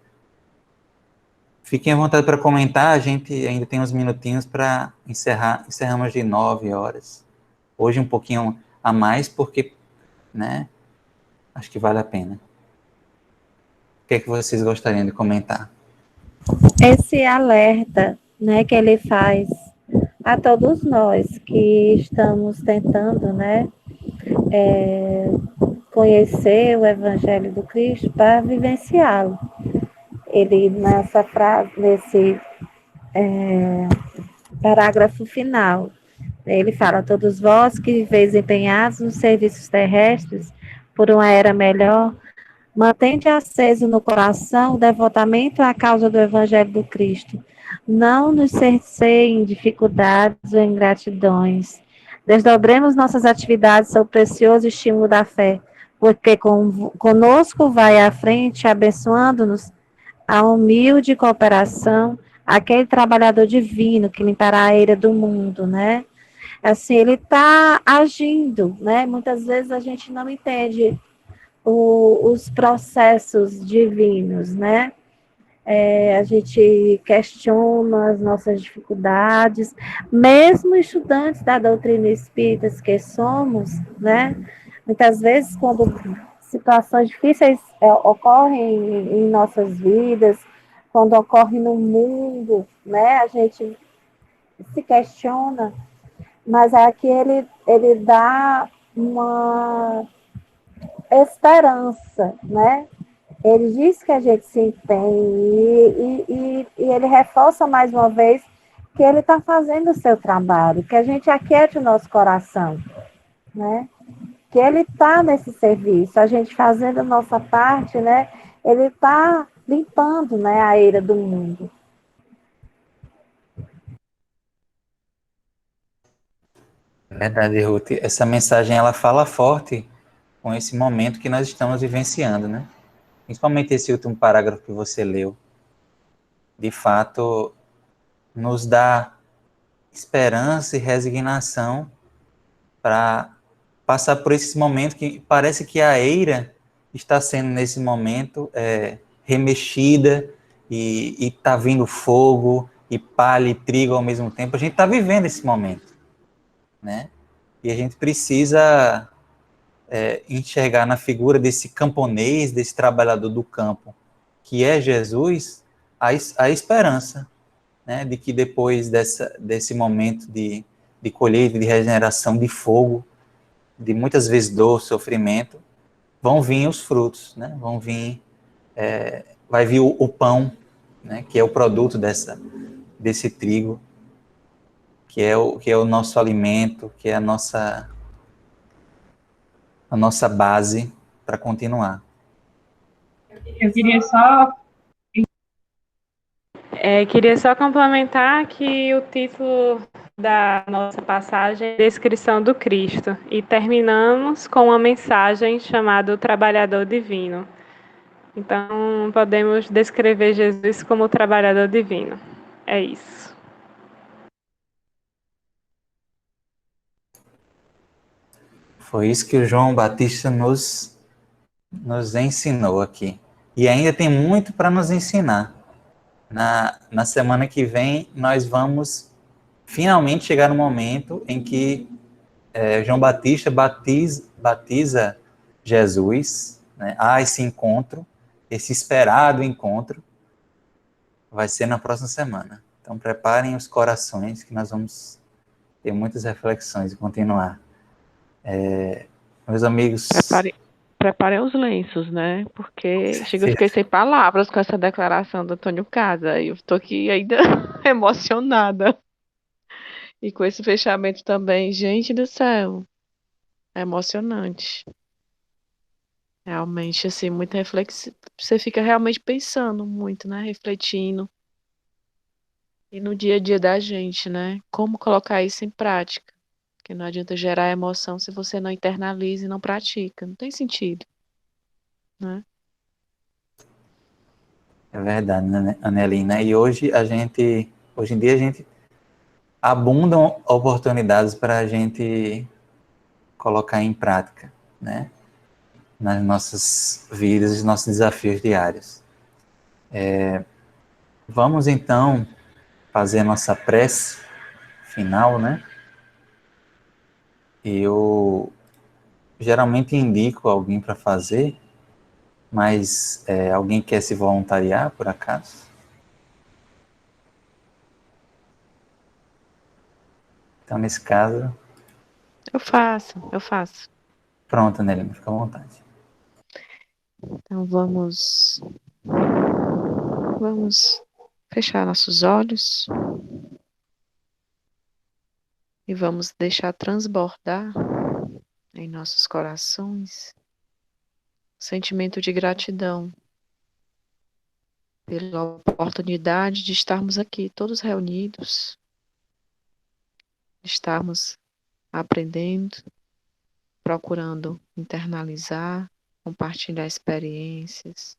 Fiquem à vontade para comentar, a gente ainda tem uns minutinhos para encerrar, encerramos de 9 horas. Hoje um pouquinho a mais, porque, né, acho que vale a pena. O que é que vocês gostariam de comentar? Esse alerta, né, que ele faz a todos nós que estamos tentando, né, conhecer o Evangelho do Cristo para vivenciá-lo. Ele, nessa frase, nesse parágrafo final, ele fala: todos vós que viveis empenhados nos serviços terrestres por uma era melhor, mantende aceso no coração o devotamento à causa do Evangelho do Cristo. Não nos cerceiem dificuldades ou ingratidões. Desdobremos nossas atividades sob o precioso estímulo da fé, porque conosco vai à frente, abençoando-nos a humilde cooperação, aquele trabalhador divino que limpará a eira do mundo, né? Assim, ele está agindo, né? Muitas vezes a gente não entende os processos divinos, né? A gente questiona as nossas dificuldades, mesmo estudantes da doutrina espírita que somos, né? Muitas vezes, quando situações difíceis ocorrem em nossas vidas, quando ocorre no mundo, né? A gente se questiona, mas aqui ele dá uma esperança, né? Ele diz que a gente se empenhe e ele reforça mais uma vez que ele está fazendo o seu trabalho, que a gente aquiete o nosso coração, né? Que ele está nesse serviço, a gente fazendo a nossa parte, né? Ele está limpando, né, a eira do mundo. É verdade, Ruth. Essa mensagem ela fala forte com esse momento que nós estamos vivenciando, né? Principalmente esse último parágrafo que você leu. De fato, nos dá esperança e resignação para passar por esse momento que parece que a eira está sendo, nesse momento, remexida e está vindo fogo e palha e trigo ao mesmo tempo. A gente está vivendo esse momento, né? E a gente precisa enxergar na figura desse camponês, desse trabalhador do campo, que é Jesus, a esperança, né, de que depois desse momento de colheita, de regeneração, de fogo, de muitas vezes dor, sofrimento, vão vir os frutos, né, vai vir o pão, né, que é o produto desse trigo, que é o nosso alimento, que é a nossa base para continuar. Eu queria só complementar que o título da nossa passagem é Descrição do Cristo, e terminamos com uma mensagem chamada O Trabalhador Divino. Então, podemos descrever Jesus como o trabalhador divino. É isso. Foi isso que o João Batista nos ensinou aqui. E ainda tem muito para nos ensinar. Na semana que vem, nós vamos finalmente chegar no momento em que João Batista batiza Jesus, né? Esse encontro, esse esperado encontro, vai ser na próxima semana. Então, preparem os corações, que nós vamos ter muitas reflexões e continuar. Meus amigos... Preparem os lenços, né? Porque eu fiquei sem palavras com essa declaração do Antônio Casa. Eu estou aqui ainda emocionada. E com esse fechamento também, gente do céu, é emocionante. Realmente, assim, muito reflexivo. Você fica realmente pensando muito, né? Refletindo. E no dia a dia da gente, né? Como colocar isso em prática? Porque não adianta gerar emoção se você não internaliza e não pratica. Não tem sentido, né? É verdade, né, Anelina? E hoje em dia, abundam oportunidades para a gente colocar em prática, né? Nas nossas vidas e nossos desafios diários. Vamos então fazer a nossa prece final, né? Eu geralmente indico alguém para fazer, mas alguém quer se voluntariar, por acaso? Então, nesse caso... Eu faço. Pronto, Nelly, fica à vontade. Então vamos fechar nossos olhos e vamos deixar transbordar em nossos corações o sentimento de gratidão pela oportunidade de estarmos aqui todos reunidos, de estarmos aprendendo, procurando internalizar, compartilhar experiências,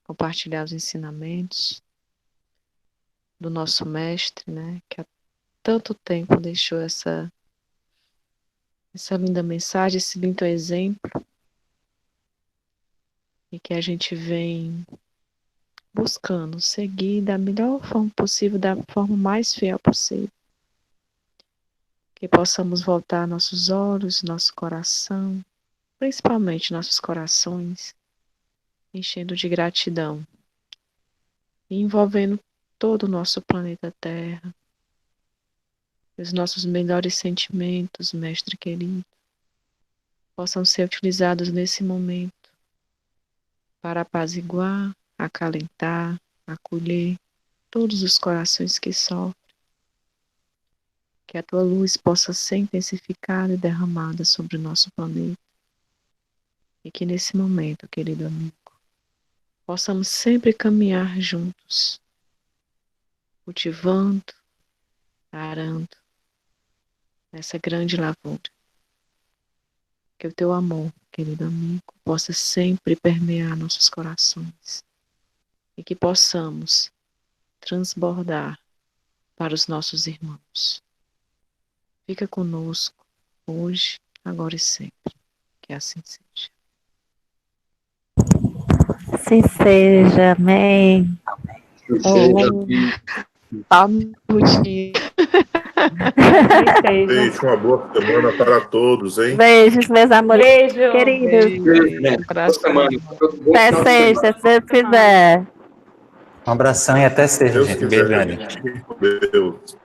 compartilhar os ensinamentos do nosso mestre, né, que há tanto tempo deixou essa linda mensagem, esse lindo exemplo, e que a gente vem buscando seguir da melhor forma possível, da forma mais fiel possível. Que possamos voltar nossos olhos, nosso coração, principalmente nossos corações, enchendo de gratidão e envolvendo todo o nosso planeta Terra, os nossos melhores sentimentos, Mestre querido, possam ser utilizados nesse momento para apaziguar, acalentar, acolher todos os corações que sofrem, que a tua luz possa ser intensificada e derramada sobre o nosso planeta, e que nesse momento, querido amigo, possamos sempre caminhar juntos, cultivando, arando essa grande lavoura. Que o teu amor, querido amigo, possa sempre permear nossos corações e que possamos transbordar para os nossos irmãos. Fica conosco hoje, agora e sempre. Que assim seja. Assim seja, amém. Saúde. Beijo, uma boa semana para todos, hein? Beijos, meus amores Beijo. queridos. Boa semana. Até sexta, se Deus quiser. Um abração e até sexta, Deus gente. quiser, Beijo grande. gente. Fique com Deus.